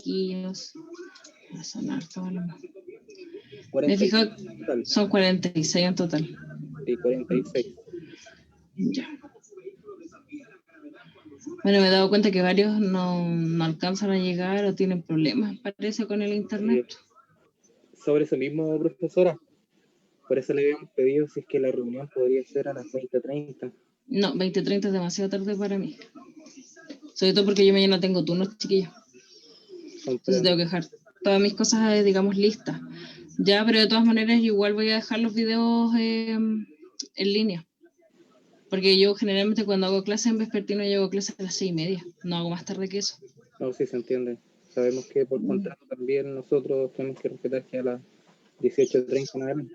chiquillos. Son hartos, a lo mejor. Me he 46 fijado, en total. son 46 en total. Sí, 46. Ya. Bueno, me he dado cuenta que varios no alcanzan a llegar o tienen problemas, parece, con el internet. Sobre eso mismo, profesora, por eso le habíamos pedido si es que la reunión podría ser a las 20:30. No, 20:30 es demasiado tarde para mí. Sobre todo porque yo mañana tengo turnos, chiquillos. Entonces tengo que dejar todas mis cosas, digamos, listas. Ya, pero de todas maneras yo igual voy a dejar los videos en línea. Porque yo generalmente cuando hago clases en vespertino llego a clases a las 6:30. No hago más tarde que eso. No, sí se entiende. Sabemos que por contrato también nosotros tenemos que respetar que a las 18:30 en adelante.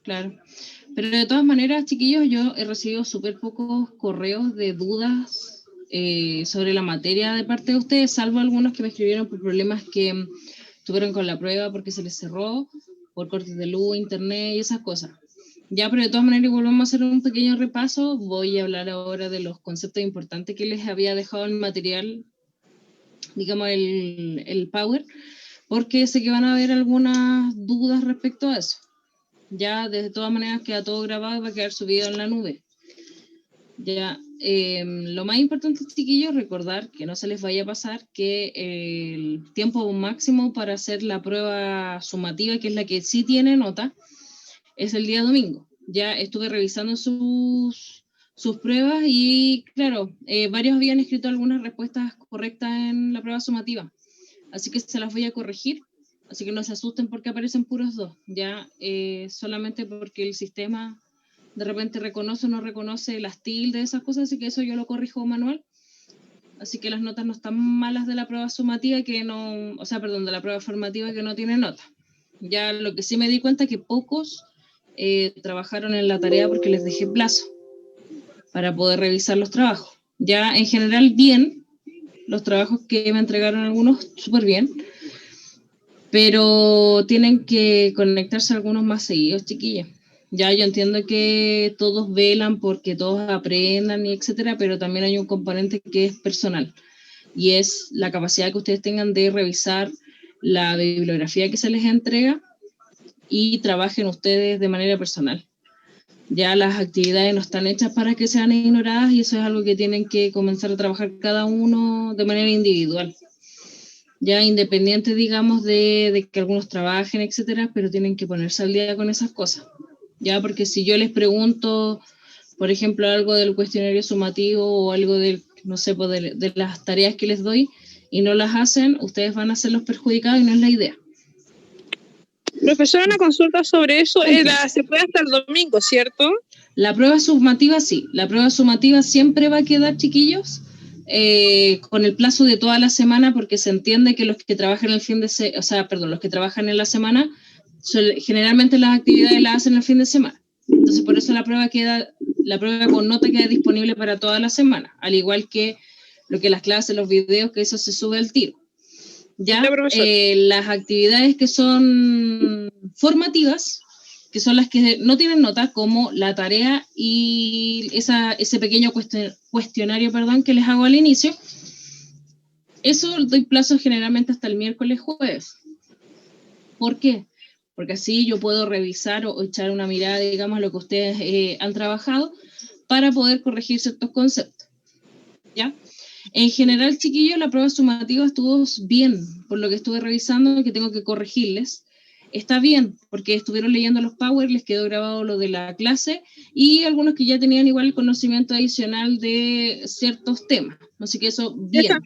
Claro. Pero de todas maneras, chiquillos, yo he recibido súper pocos correos de dudas sobre la materia de parte de ustedes, salvo algunos que me escribieron por problemas que tuvieron con la prueba porque se les cerró, por cortes de luz, internet y esas cosas. Ya, pero de todas maneras, volvemos a hacer un pequeño repaso. Voy a hablar ahora de los conceptos importantes que les había dejado en el material, digamos, el Power, porque sé que van a haber algunas dudas respecto a eso. Ya, de todas maneras, queda todo grabado y va a quedar subido en la nube. Ya, lo más importante, chiquillos, recordar que no se les vaya a pasar que el tiempo máximo para hacer la prueba sumativa, que es la que sí tiene nota, es el día domingo. Ya estuve revisando sus pruebas y, claro, varios habían escrito algunas respuestas correctas en la prueba sumativa. Así que se las voy a corregir. Así que no se asusten porque aparecen puros 2. Ya, solamente porque el sistema de repente reconoce o no reconoce las tildes, esas cosas, así que eso yo lo corrijo manual. Así que las notas no están malas de la prueba sumativa que no, o sea, perdón, de la prueba formativa que no tiene nota. Ya lo que sí me di cuenta es que pocos trabajaron en la tarea porque les dejé plazo para poder revisar los trabajos. Ya en general bien, los trabajos que me entregaron algunos súper bien, pero tienen que conectarse algunos más seguidos, chiquillos. Ya yo entiendo que todos velan porque todos aprendan y etcétera, pero también hay un componente que es personal y es la capacidad que ustedes tengan de revisar la bibliografía que se les entrega y trabajen ustedes de manera personal. Ya las actividades no están hechas para que sean ignoradas y eso es algo que tienen que comenzar a trabajar cada uno de manera individual. Ya independiente, digamos, de que algunos trabajen, etcétera, pero tienen que ponerse al día con esas cosas. Ya, porque si yo les pregunto, por ejemplo, algo del cuestionario sumativo o algo del, no sé, pues de las tareas que les doy y no las hacen, ustedes van a ser los perjudicados y no es la idea. Profesora, una consulta sobre eso, se puede hasta el domingo, ¿cierto? La prueba sumativa sí, la prueba sumativa siempre va a quedar, chiquillos, con el plazo de toda la semana, porque se entiende que los que trabajan el fin de semana, o sea, perdón, los que trabajan en la semana, generalmente las actividades las hacen el fin de semana. Entonces, por eso la prueba con nota queda disponible para toda la semana, al igual que lo que las clases, los videos, que eso se sube al tiro. Ya, las actividades que son formativas, que son las que no tienen nota, como la tarea y ese pequeño cuestionario, que les hago al inicio, eso doy plazo generalmente hasta el miércoles, jueves. ¿Por qué? Porque así yo puedo revisar o echar una mirada, digamos, a lo que ustedes han trabajado para poder corregir ciertos conceptos. ¿Ya? En general, chiquillos, la prueba sumativa estuvo bien, por lo que estuve revisando, que tengo que corregirles. Está bien, porque estuvieron leyendo los Power, les quedó grabado lo de la clase, y algunos que ya tenían igual el conocimiento adicional de ciertos temas. Así que eso, bien.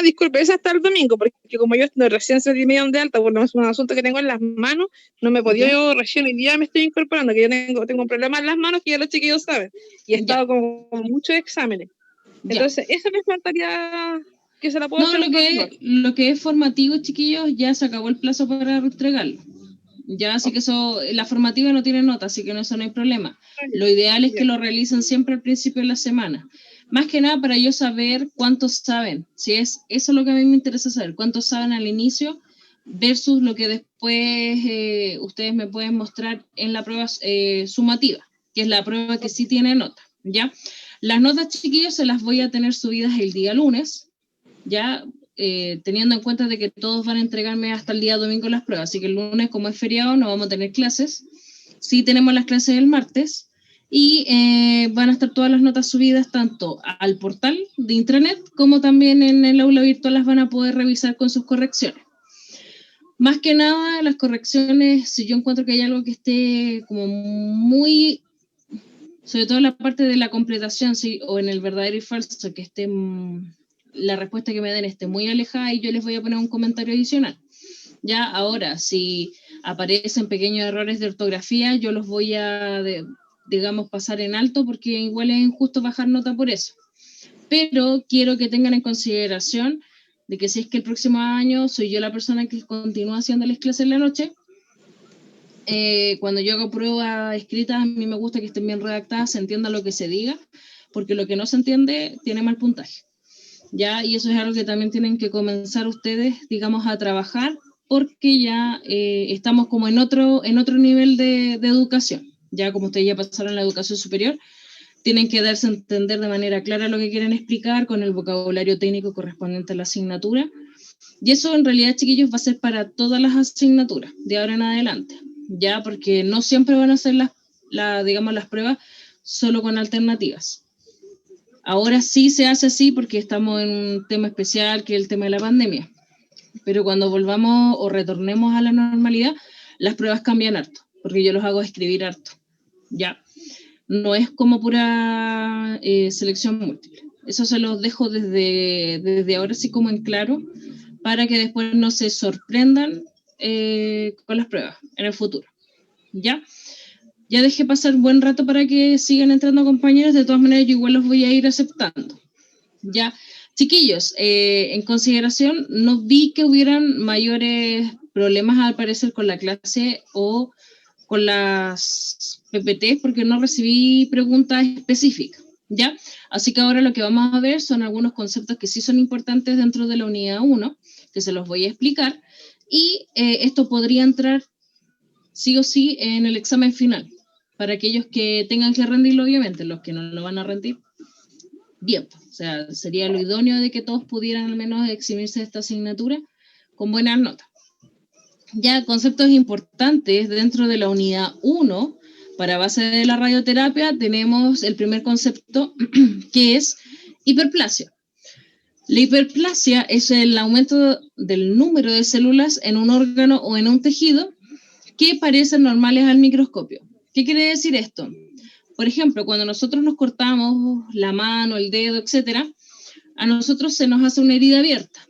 Disculpe, esa hasta el domingo, porque como yo recién salí de alta por un asunto que tengo en las manos, no me he podido, yo recién hoy día me estoy incorporando, que yo tengo un problema en las manos que ya los chiquillos saben, y he estado con muchos exámenes. Entonces, eso me faltaría que se la puedo hacer. No, lo que es formativo, chiquillos, ya se acabó el plazo para entregarlo. Ya, así que eso, la formativa no tiene nota, así que eso no hay problema. Lo ideal es que lo realicen siempre al principio de la semana. Más que nada para yo saber cuántos saben. Si es eso lo que a mí me interesa saber, cuántos saben al inicio versus lo que después ustedes me pueden mostrar en la prueba sumativa, que es la prueba que sí tiene nota, ¿ya? Las notas, chiquillos, se las voy a tener subidas el día lunes, ¿ya? teniendo en cuenta de que todos van a entregarme hasta el día domingo las pruebas, así que el lunes, como es feriado, no vamos a tener clases. Sí tenemos las clases el martes y van a estar todas las notas subidas tanto al portal de intranet como también en el aula virtual las van a poder revisar con sus correcciones. Más que nada, las correcciones, si yo encuentro que hay algo que esté como muy, sobre todo en la parte de la completación, ¿sí? O en el verdadero y falso, que esté la respuesta que me den esté muy alejada y yo les voy a poner un comentario adicional. Ya ahora, si aparecen pequeños errores de ortografía, yo los voy a, digamos, pasar en alto porque igual es injusto bajar nota por eso. Pero quiero que tengan en consideración de que si es que el próximo año soy yo la persona que continúa haciéndoles clases en la noche, cuando yo hago pruebas escritas, a mí me gusta que estén bien redactadas, se entienda lo que se diga, porque lo que no se entiende tiene mal puntaje. ¿Ya? Y eso es algo que también tienen que comenzar ustedes, digamos, a trabajar, porque ya estamos como en otro nivel de educación. Ya como ustedes ya pasaron la educación superior, tienen que darse a entender de manera clara lo que quieren explicar con el vocabulario técnico correspondiente a la asignatura. Y eso en realidad, chiquillos, va a ser para todas las asignaturas, de ahora en adelante. Ya, porque no siempre van a ser digamos, las pruebas solo con alternativas. Ahora sí se hace así porque estamos en un tema especial que es el tema de la pandemia. Pero cuando volvamos o retornemos a la normalidad, las pruebas cambian harto, porque yo los hago escribir harto. Ya. No es como pura selección múltiple. Eso se los dejo desde ahora sí como en claro, para que después no se sorprendan con las pruebas en el futuro. ¿Ya? Ya dejé pasar un buen rato para que sigan entrando compañeros, de todas maneras yo igual los voy a ir aceptando. Ya, chiquillos, en consideración, no vi que hubieran mayores problemas al parecer con la clase o con las PPT, porque no recibí preguntas específicas, ¿ya? Así que ahora lo que vamos a ver son algunos conceptos que sí son importantes dentro de la unidad 1, que se los voy a explicar, y esto podría entrar sí o sí en el examen final, para aquellos que tengan que rendirlo, obviamente, los que no lo van a rendir, bien, o sea, sería lo idóneo de que todos pudieran al menos eximirse de esta asignatura con buenas notas. Ya conceptos importantes dentro de la unidad 1, para base de la radioterapia, tenemos el primer concepto que es hiperplasia. La hiperplasia es el aumento del número de células en un órgano o en un tejido que parecen normales al microscopio. ¿Qué quiere decir esto? Por ejemplo, cuando nosotros nos cortamos la mano, el dedo, etc., a nosotros se nos hace una herida abierta.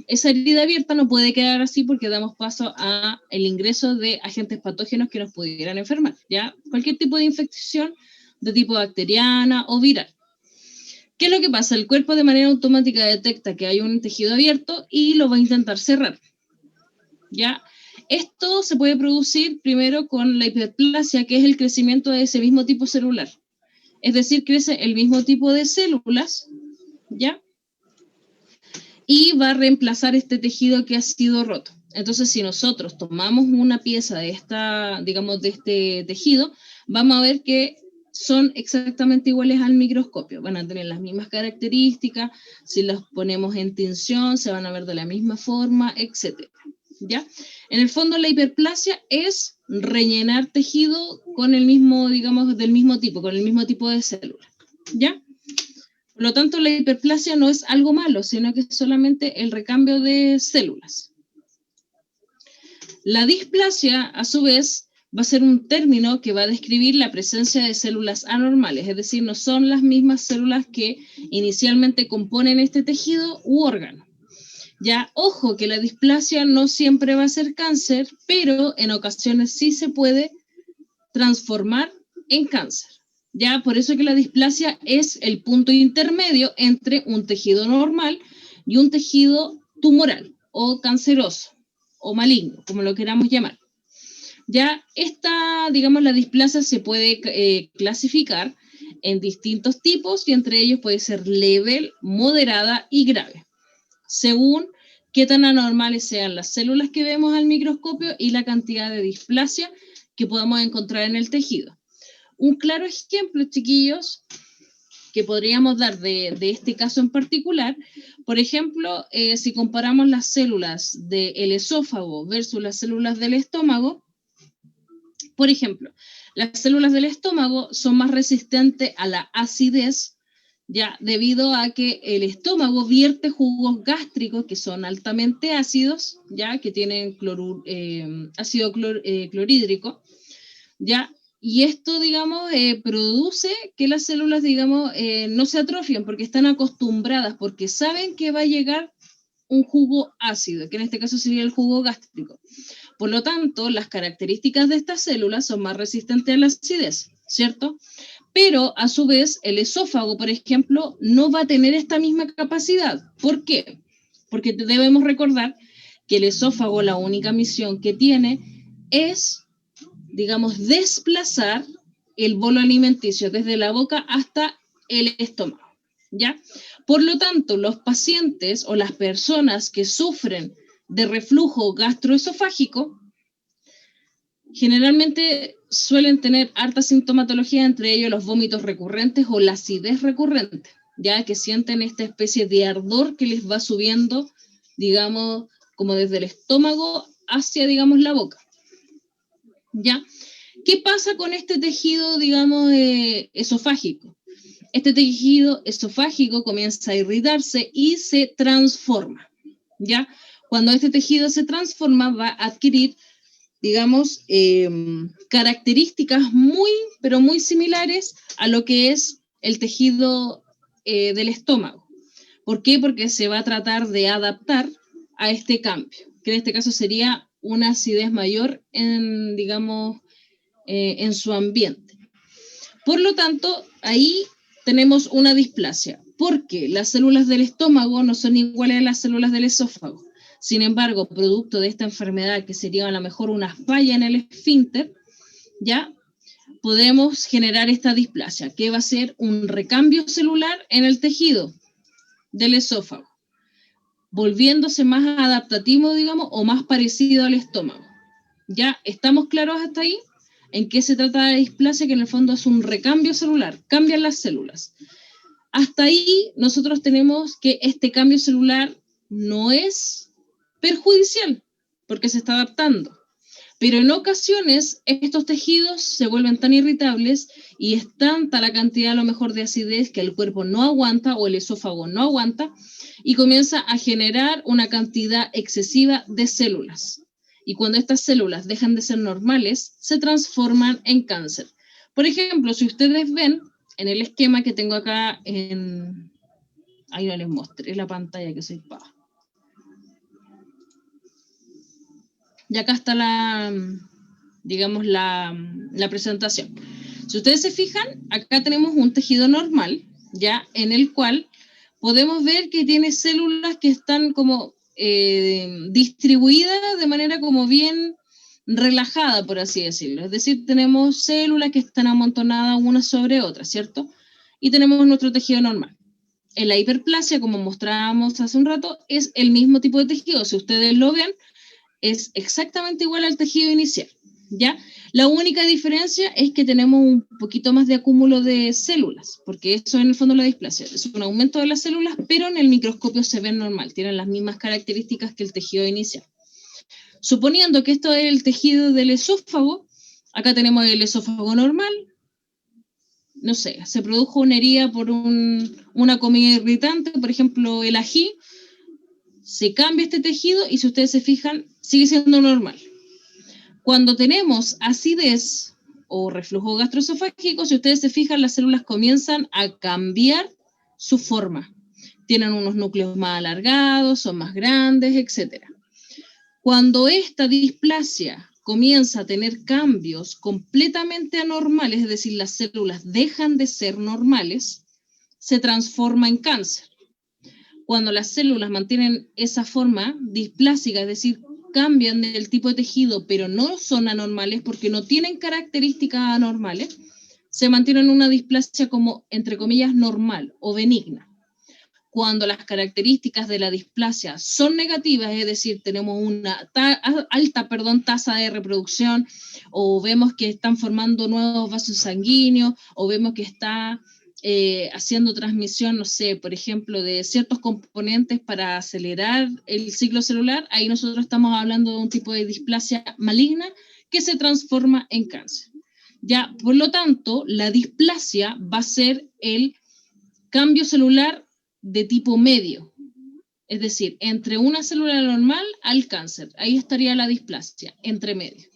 Esa herida abierta no puede quedar así porque damos paso a el ingreso de agentes patógenos que nos pudieran enfermar, ¿ya? Cualquier tipo de infección de tipo bacteriana o viral. ¿Qué es lo que pasa? El cuerpo de manera automática detecta que hay un tejido abierto y lo va a intentar cerrar, ¿ya? Esto se puede producir primero con la hiperplasia, que es el crecimiento de ese mismo tipo celular. Es decir, crece el mismo tipo de células, ¿ya? Y va a reemplazar este tejido que ha sido roto. Entonces, si nosotros tomamos una pieza de digamos, de este tejido, vamos a ver que son exactamente iguales al microscopio. Van a tener las mismas características, si los ponemos en tinción, se van a ver de la misma forma, etc. ¿Ya? En el fondo, la hiperplasia es rellenar tejido con el mismo, digamos, del mismo tipo, con el mismo tipo de célula. ¿Ya? Por lo tanto, la hiperplasia no es algo malo, sino que es solamente el recambio de células. La displasia, a su vez, va a ser un término que va a describir la presencia de células anormales, es decir, no son las mismas células que inicialmente componen este tejido u órgano. Ya, ojo, que la displasia no siempre va a ser cáncer, pero en ocasiones sí se puede transformar en cáncer. Ya, por eso que la displasia es el punto intermedio entre un tejido normal y un tejido tumoral o canceroso o maligno, como lo queramos llamar. Ya, digamos, la displasia se puede clasificar en distintos tipos y entre ellos puede ser leve, moderada y grave, según qué tan anormales sean las células que vemos al microscopio y la cantidad de displasia que podamos encontrar en el tejido. Un claro ejemplo, chiquillos, que podríamos dar de este caso en particular, por ejemplo, si comparamos las células del esófago versus las células del estómago, por ejemplo, las células del estómago son más resistentes a la acidez, ya debido a que el estómago vierte jugos gástricos que son altamente ácidos, ya que tienen ácido clorhídrico, ya. Y esto, digamos, produce que las células, digamos, no se atrofien porque están acostumbradas, porque saben que va a llegar un jugo ácido, que en este caso sería el jugo gástrico. Por lo tanto, las características de estas células son más resistentes a la acidez, ¿cierto? Pero, a su vez, el esófago, por ejemplo, no va a tener esta misma capacidad. ¿Por qué? Porque debemos recordar que el esófago, la única misión que tiene es, digamos, desplazar el bolo alimenticio desde la boca hasta el estómago, ¿ya? Por lo tanto, los pacientes o las personas que sufren de reflujo gastroesofágico generalmente suelen tener harta sintomatología, entre ellos los vómitos recurrentes o la acidez recurrente, ya que sienten esta especie de ardor que les va subiendo, digamos, como desde el estómago hacia, digamos, la boca. ¿Ya? ¿Qué pasa con este tejido, digamos, esofágico? Este tejido esofágico comienza a irritarse y se transforma, ¿ya? Cuando este tejido se transforma, va a adquirir, digamos, características muy, pero muy similares a lo que es el tejido del estómago. ¿Por qué? Porque se va a tratar de adaptar a este cambio, que en este caso sería una acidez mayor en, digamos, en su ambiente. Por lo tanto, ahí tenemos una displasia, porque las células del estómago no son iguales a las células del esófago. Sin embargo, producto de esta enfermedad, que sería a lo mejor una falla en el esfínter, ya podemos generar esta displasia, que va a ser un recambio celular en el tejido del esófago, volviéndose más adaptativo, digamos, o más parecido al estómago. ¿Ya estamos claros hasta ahí? ¿En qué se trata la displasia? Que en el fondo es un recambio celular, cambian las células. Hasta ahí nosotros tenemos que este cambio celular no es perjudicial, porque se está adaptando. Pero en ocasiones estos tejidos se vuelven tan irritables y es tanta la cantidad a lo mejor de acidez que el cuerpo no aguanta o el esófago no aguanta y comienza a generar una cantidad excesiva de células. Y cuando estas células dejan de ser normales, se transforman en cáncer. Por ejemplo, si ustedes ven en el esquema que tengo acá en... Ahí no les mostré la pantalla, que soy pava. Y acá está la, digamos, la presentación. Si ustedes se fijan, acá tenemos un tejido normal, ya, en el cual podemos ver que tiene células que están como distribuidas de manera como bien relajada, por así decirlo. Es decir, tenemos células que están amontonadas unas sobre otras, ¿cierto? Y tenemos nuestro tejido normal. En la hiperplasia, como mostrábamos hace un rato, es el mismo tipo de tejido. Si ustedes lo ven, es exactamente igual al tejido inicial, ¿ya? La única diferencia es que tenemos un poquito más de acúmulo de células, porque eso en el fondo es la displasia. Es un aumento de las células, pero en el microscopio se ven normal, tienen las mismas características que el tejido inicial. Suponiendo que esto es el tejido del esófago, acá tenemos el esófago normal, no sé, se produjo una herida por una comida irritante, por ejemplo el ají, se cambia este tejido y si ustedes se fijan, sigue siendo normal. Cuando tenemos acidez o reflujo gastroesofágico, si ustedes se fijan, las células comienzan a cambiar su forma. Tienen unos núcleos más alargados, son más grandes, etc. Cuando esta displasia comienza a tener cambios completamente anormales, es decir, las células dejan de ser normales, se transforma en cáncer. Cuando las células mantienen esa forma displásica, es decir, cambian del tipo de tejido, pero no son anormales porque no tienen características anormales, se mantienen una displasia como, entre comillas, normal o benigna. Cuando las características de la displasia son negativas, es decir, tenemos una alta tasa de reproducción, o vemos que están formando nuevos vasos sanguíneos, o vemos que está haciendo transmisión, no sé, por ejemplo, de ciertos componentes para acelerar el ciclo celular, ahí nosotros estamos hablando de un tipo de displasia maligna que se transforma en cáncer. Ya, por lo tanto, la displasia va a ser el cambio celular de tipo medio, es decir, entre una célula normal al cáncer. Ahí estaría la displasia, entre medio.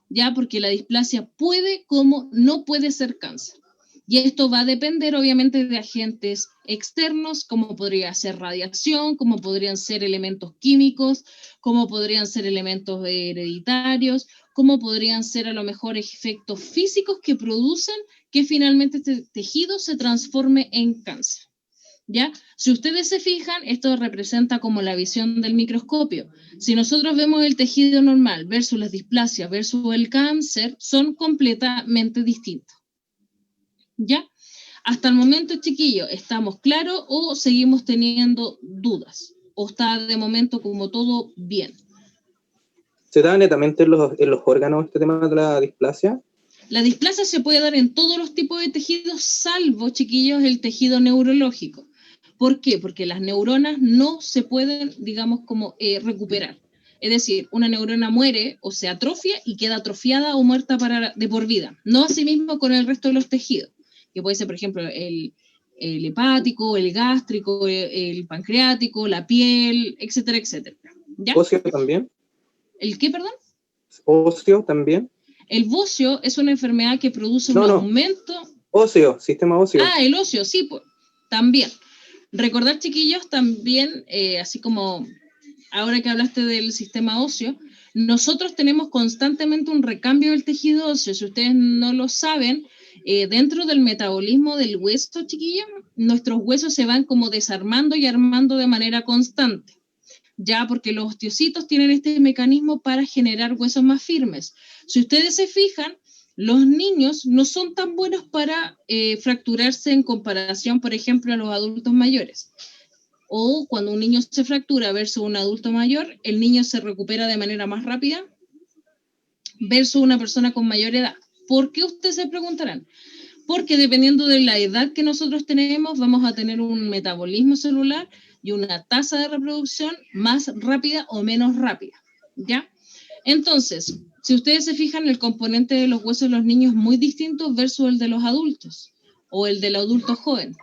Ya, porque la displasia puede como no puede ser cáncer. Y esto va a depender obviamente de agentes externos, como podría ser radiación, como podrían ser elementos químicos, como podrían ser elementos hereditarios, como podrían ser a lo mejor efectos físicos que producen que finalmente este tejido se transforme en cáncer. ¿Ya? Si ustedes se fijan, esto representa como la visión del microscopio. Si nosotros vemos el tejido normal versus las displasias versus el cáncer, son completamente distintos. ¿Ya? Hasta el momento, chiquillos, ¿estamos claros o seguimos teniendo dudas? ¿O está de momento como todo bien? ¿Se da netamente en los órganos este tema de la displasia? La displasia se puede dar en todos los tipos de tejidos, salvo, chiquillos, el tejido neurológico. ¿Por qué? Porque las neuronas no se pueden, digamos, como recuperar. Es decir, una neurona muere o se atrofia y queda atrofiada o muerta de por vida. No asimismo con el resto de los tejidos, que puede ser, por ejemplo, el hepático, el gástrico, el pancreático, la piel, etcétera, etcétera. ¿Ya? ¿Óseo también? ¿El qué, perdón? ¿Óseo también? El bocio es una enfermedad que produce un aumento... Óseo, sistema óseo. Ah, el óseo, sí, pues, también. Recordar, chiquillos, también, así como ahora que hablaste del sistema óseo, nosotros tenemos constantemente un recambio del tejido óseo. Si ustedes no lo saben, dentro del metabolismo del hueso, chiquillos, nuestros huesos se van como desarmando y armando de manera constante. Ya, porque los osteocitos tienen este mecanismo para generar huesos más firmes. Si ustedes se fijan, los niños no son tan buenos para fracturarse en comparación, por ejemplo, a los adultos mayores. O cuando un niño se fractura versus un adulto mayor, el niño se recupera de manera más rápida versus una persona con mayor edad. ¿Por qué ustedes se preguntarán? Porque dependiendo de la edad que nosotros tenemos, vamos a tener un metabolismo celular y una tasa de reproducción más rápida o menos rápida, ¿ya? Entonces, si ustedes se fijan, el componente de los huesos de los niños es muy distinto versus el de los adultos o el del adulto joven,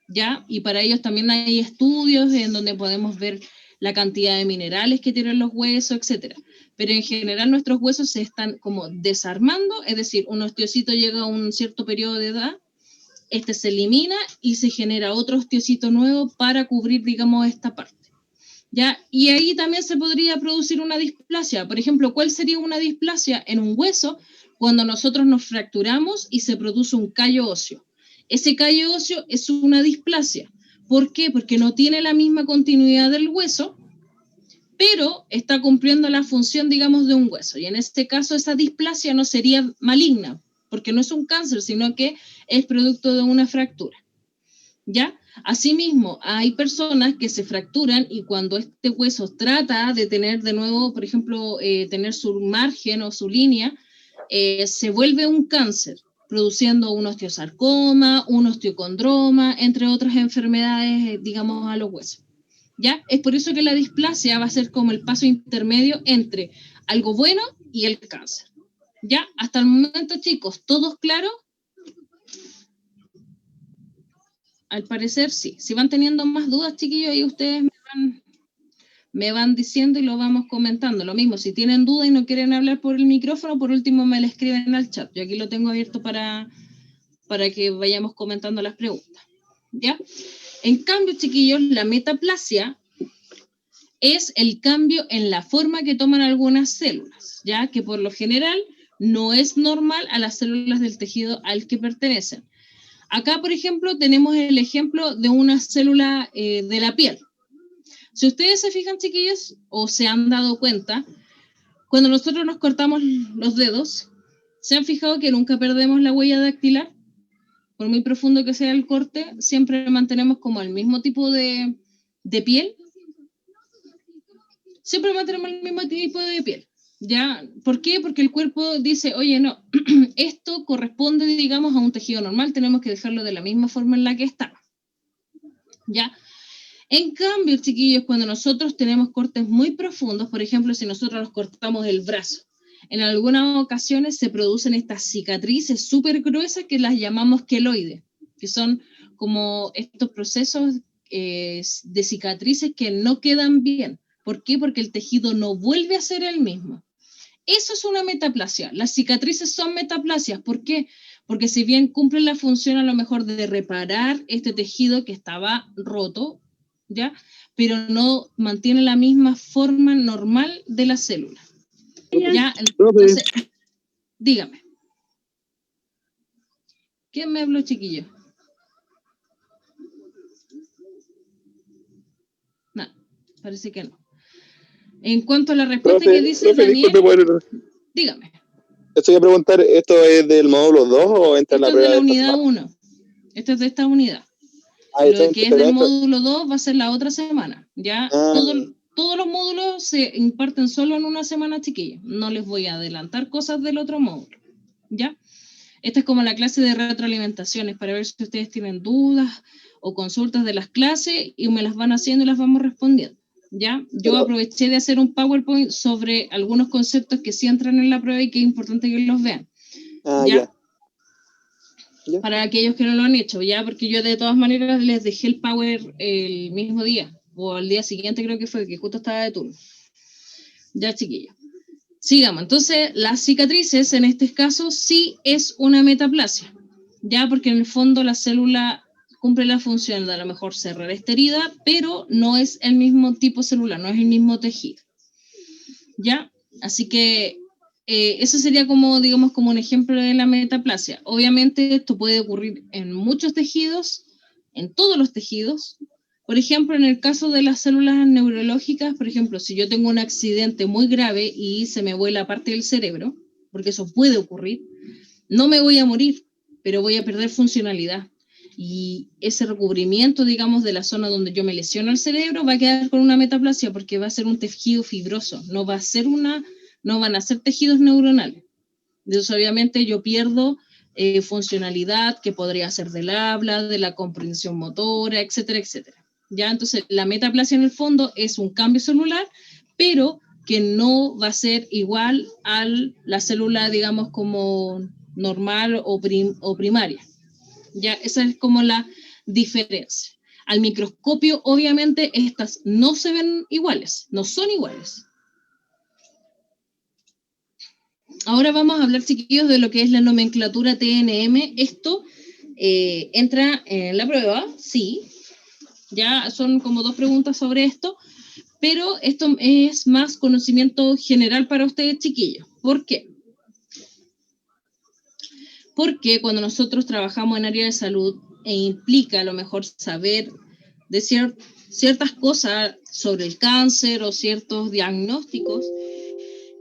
¿ya? Y para ellos también hay estudios en donde podemos ver la cantidad de minerales que tienen los huesos, etcétera. Pero en general nuestros huesos se están como desarmando, es decir, un osteocito llega a un cierto periodo de edad, este se elimina y se genera otro osteocito nuevo para cubrir, digamos, esta parte. ¿Ya? Y ahí también se podría producir una displasia. Por ejemplo, ¿cuál sería una displasia en un hueso? Cuando nosotros nos fracturamos y se produce un callo óseo. Ese callo óseo es una displasia. ¿Por qué? Porque no tiene la misma continuidad del hueso, pero está cumpliendo la función, digamos, de un hueso. Y en este caso esa displasia no sería maligna, porque no es un cáncer, sino que es producto de una fractura. ¿Ya? Asimismo, hay personas que se fracturan y cuando este hueso trata de tener de nuevo, por ejemplo, tener su margen o su línea, se vuelve un cáncer, produciendo un osteosarcoma, un osteocondroma, entre otras enfermedades, digamos, a los huesos. ¿Ya? Es por eso que la displasia va a ser como el paso intermedio entre algo bueno y el cáncer. ¿Ya? Hasta el momento, chicos, ¿todos claros? Al parecer sí. Si van teniendo más dudas, chiquillos, ahí ustedes me van diciendo y lo vamos comentando. Lo mismo, si tienen dudas y no quieren hablar por el micrófono, por último me lo escriben al chat. Yo aquí lo tengo abierto para que vayamos comentando las preguntas. ¿Ya? En cambio, chiquillos, la metaplasia es el cambio en la forma que toman algunas células, ya que por lo general no es normal a las células del tejido al que pertenecen. Acá, por ejemplo, tenemos el ejemplo de una célula de la piel. Si ustedes se fijan, chiquillos, o se han dado cuenta, cuando nosotros nos cortamos los dedos, ¿se han fijado que nunca perdemos la huella dactilar? Por muy profundo que sea el corte, siempre mantenemos como el mismo tipo de piel. Siempre mantenemos el mismo tipo de piel, ¿Ya? ¿Por qué? Porque el cuerpo dice, oye, no, esto corresponde, digamos, a un tejido normal, tenemos que dejarlo de la misma forma en la que está. ¿Ya? En cambio, chiquillos, cuando nosotros tenemos cortes muy profundos, por ejemplo, si nosotros nos cortamos el brazo, en algunas ocasiones se producen estas cicatrices súper gruesas que las llamamos queloides, que son como estos procesos de cicatrices que no quedan bien. ¿Por qué? Porque el tejido no vuelve a ser el mismo. Eso es una metaplasia. Las cicatrices son metaplasias. ¿Por qué? Porque si bien cumplen la función a lo mejor de reparar este tejido que estaba roto, ¿ya? Pero no mantiene la misma forma normal de la célula. ¿Ya? Entonces, dígame. ¿Quién me habló, chiquillo? No, parece que no. En cuanto a la respuesta que dice Daniel, dígame. Esto voy a preguntar, ¿esto es del módulo 2 o entra en la prueba de la unidad 1? Esto es de esta unidad. Lo que es del módulo 2 va a ser la otra semana. Ya todos los módulos se imparten solo en una semana, chiquillos. No les voy a adelantar cosas del otro módulo. ¿Ya? Esta es como la clase de retroalimentaciones para ver si ustedes tienen dudas o consultas de las clases y me las van haciendo y las vamos respondiendo. ¿Ya? Yo aproveché de hacer un PowerPoint sobre algunos conceptos que sí entran en la prueba y que es importante que los vean. ¿Ya? Para aquellos que no lo han hecho, ya, porque yo de todas maneras les dejé el Power el mismo día, o al día siguiente creo que fue, que justo estaba de turno. Ya, chiquillos. Sigamos, entonces las cicatrices en este caso sí es una metaplasia, ya, porque en el fondo la célula cumple la función de a lo mejor cerrar esta herida, pero no es el mismo tipo celular, no es el mismo tejido. ¿Ya? Así que eso sería como, digamos, como un ejemplo de la metaplasia. Obviamente esto puede ocurrir en muchos tejidos, en todos los tejidos. Por ejemplo, en el caso de las células neurológicas, por ejemplo, si yo tengo un accidente muy grave y se me vuela parte del cerebro, porque eso puede ocurrir, no me voy a morir, pero voy a perder funcionalidad. Y ese recubrimiento, digamos, de la zona donde yo me lesiono el cerebro va a quedar con una metaplasia porque va a ser un tejido fibroso, no van a ser tejidos neuronales. Entonces, obviamente, yo pierdo funcionalidad que podría ser del habla, de la comprensión motora, etcétera, etcétera. ¿Ya? Entonces, la metaplasia en el fondo es un cambio celular, pero que no va a ser igual a la célula, digamos, como normal o primaria. Ya, esa es como la diferencia. Al microscopio, obviamente, estas no se ven iguales, no son iguales. Ahora vamos a hablar, chiquillos, de lo que es la nomenclatura TNM. Esto entra en la prueba, sí. Ya son como 2 preguntas sobre esto, pero esto es más conocimiento general para ustedes, chiquillos. ¿Por qué? Porque cuando nosotros trabajamos en área de salud e implica a lo mejor saber de ciertas cosas sobre el cáncer o ciertos diagnósticos,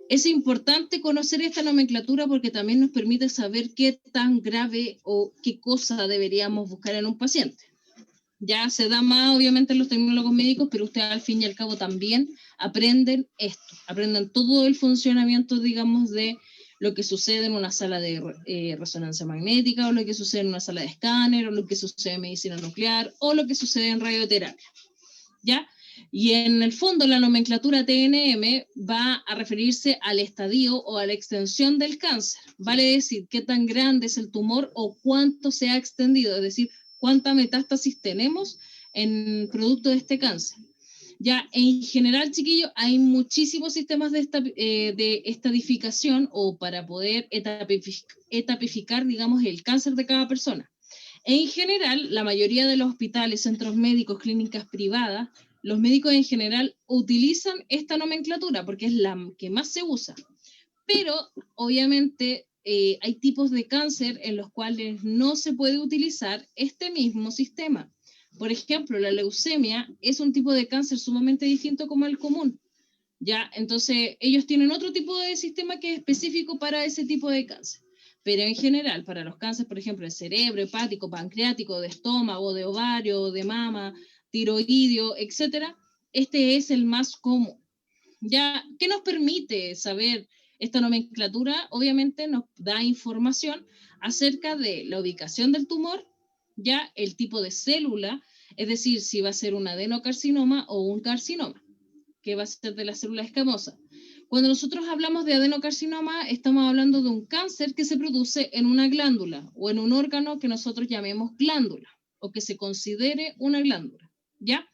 es importante conocer esta nomenclatura porque también nos permite saber qué tan grave o qué cosa deberíamos buscar en un paciente. Ya se da más, obviamente, en los tecnólogos médicos, pero ustedes al fin y al cabo también aprenden esto, aprenden todo el funcionamiento, digamos, de lo que sucede en una sala de resonancia magnética, o lo que sucede en una sala de escáner, o lo que sucede en medicina nuclear, o lo que sucede en radioterapia. ¿Ya? Y en el fondo la nomenclatura TNM va a referirse al estadio o a la extensión del cáncer. Vale decir qué tan grande es el tumor o cuánto se ha extendido, es decir, cuánta metástasis tenemos en producto de este cáncer. Ya, en general, chiquillos, hay muchísimos sistemas de estadificación o para poder etapificar, digamos, el cáncer de cada persona. En general, la mayoría de los hospitales, centros médicos, clínicas privadas, los médicos en general utilizan esta nomenclatura porque es la que más se usa. Pero, obviamente, hay tipos de cáncer en los cuales no se puede utilizar este mismo sistema. Por ejemplo, la leucemia es un tipo de cáncer sumamente distinto como el común. ¿Ya? Entonces, ellos tienen otro tipo de sistema que es específico para ese tipo de cáncer. Pero en general, para los cánceres, por ejemplo, de cerebro, hepático, pancreático, de estómago, de ovario, de mama, tiroideo, etcétera, este es el más común. ¿Ya? ¿Qué nos permite saber esta nomenclatura? Obviamente nos da información acerca de la ubicación del tumor, ya el tipo de célula, es decir, si va a ser un adenocarcinoma o un carcinoma, que va a ser de la célula escamosa. Cuando nosotros hablamos de adenocarcinoma, estamos hablando de un cáncer que se produce en una glándula o en un órgano que nosotros llamemos glándula o que se considere una glándula, ¿ya?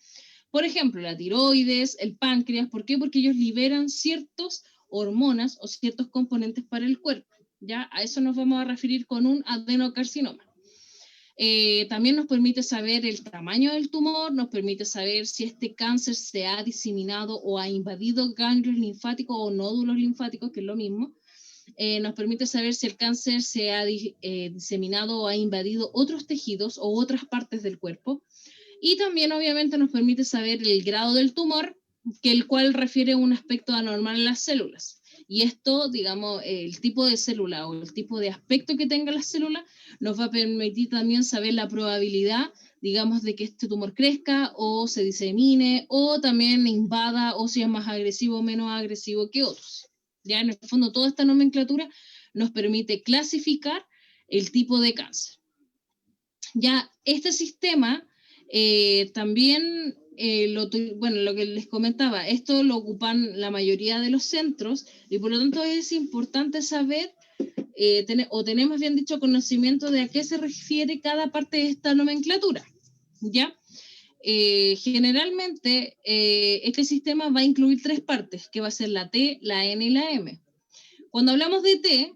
Por ejemplo, la tiroides, el páncreas, ¿por qué? Porque ellos liberan ciertas hormonas o ciertos componentes para el cuerpo, ¿ya? A eso nos vamos a referir con un adenocarcinoma. También nos permite saber el tamaño del tumor, nos permite saber si este cáncer se ha diseminado o ha invadido ganglios linfáticos o nódulos linfáticos, que es lo mismo. Nos permite saber si el cáncer se ha diseminado o ha invadido otros tejidos o otras partes del cuerpo. Y también obviamente nos permite saber el grado del tumor, que el cual refiere un aspecto anormal en las células. Y esto, digamos, el tipo de célula o el tipo de aspecto que tenga la célula nos va a permitir también saber la probabilidad, digamos, de que este tumor crezca o se disemine o también invada o si es más agresivo o menos agresivo que otros. Ya en el fondo toda esta nomenclatura nos permite clasificar el tipo de cáncer. Ya este sistema también, lo que les comentaba, esto lo ocupan la mayoría de los centros y por lo tanto es importante saber o tenemos bien dicho conocimiento de a qué se refiere cada parte de esta nomenclatura, ¿ya? Generalmente este sistema va a incluir 3 partes, que va a ser la T, la N y la M. Cuando hablamos de T,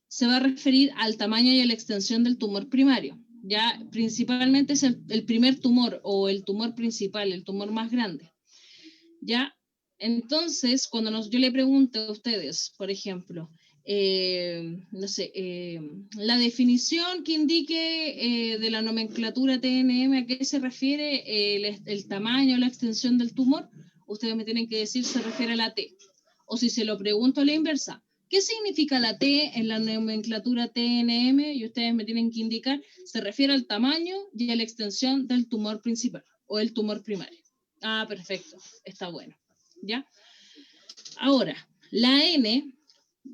se va a referir al tamaño y a la extensión del tumor primario. Ya principalmente es el primer tumor o el tumor principal, el tumor más grande. Ya, entonces, cuando yo le pregunto a ustedes, por ejemplo, no sé, la definición que indique de la nomenclatura TNM, ¿a qué se refiere el tamaño, la extensión del tumor? Ustedes me tienen que decir se refiere a la T. O si se lo pregunto a la inversa, ¿qué significa la T en la nomenclatura TNM? Y ustedes me tienen que indicar, se refiere al tamaño y a la extensión del tumor principal o el tumor primario. Ah, perfecto, está bueno. ¿Ya? Ahora, la N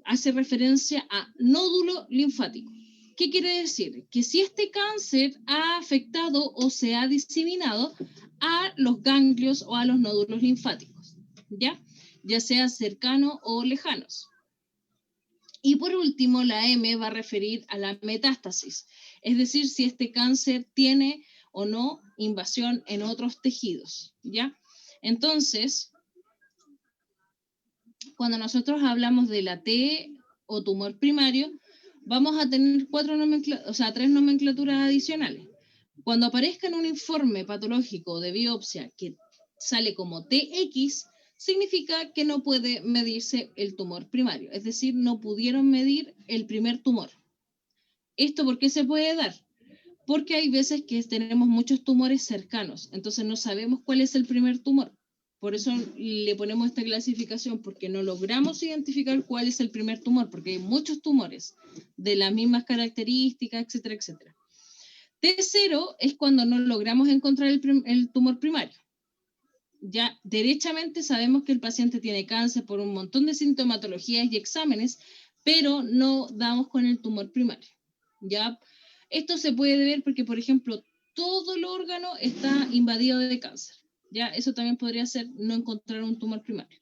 hace referencia a nódulo linfático. ¿Qué quiere decir? Que si este cáncer ha afectado o se ha diseminado a los ganglios o a los nódulos linfáticos, ya sea cercanos o lejanos. Y por último, la M va a referir a la metástasis, es decir, si este cáncer tiene o no invasión en otros tejidos, ¿ya? Entonces, cuando nosotros hablamos de la T o tumor primario, vamos a tener 3 nomenclaturas adicionales. Cuando aparezca en un informe patológico de biopsia que sale como TX, significa que no puede medirse el tumor primario, es decir, no pudieron medir el primer tumor. ¿Esto por qué se puede dar? Porque hay veces que tenemos muchos tumores cercanos, entonces no sabemos cuál es el primer tumor. Por eso le ponemos esta clasificación, porque no logramos identificar cuál es el primer tumor, porque hay muchos tumores de las mismas características, etcétera, etcétera. T0 es cuando no logramos encontrar el tumor primario. Ya derechamente sabemos que el paciente tiene cáncer por un montón de sintomatologías y exámenes, pero no damos con el tumor primario. ¿Ya? Esto se puede ver porque, por ejemplo, todo el órgano está invadido de cáncer. ¿Ya? Eso también podría ser no encontrar un tumor primario.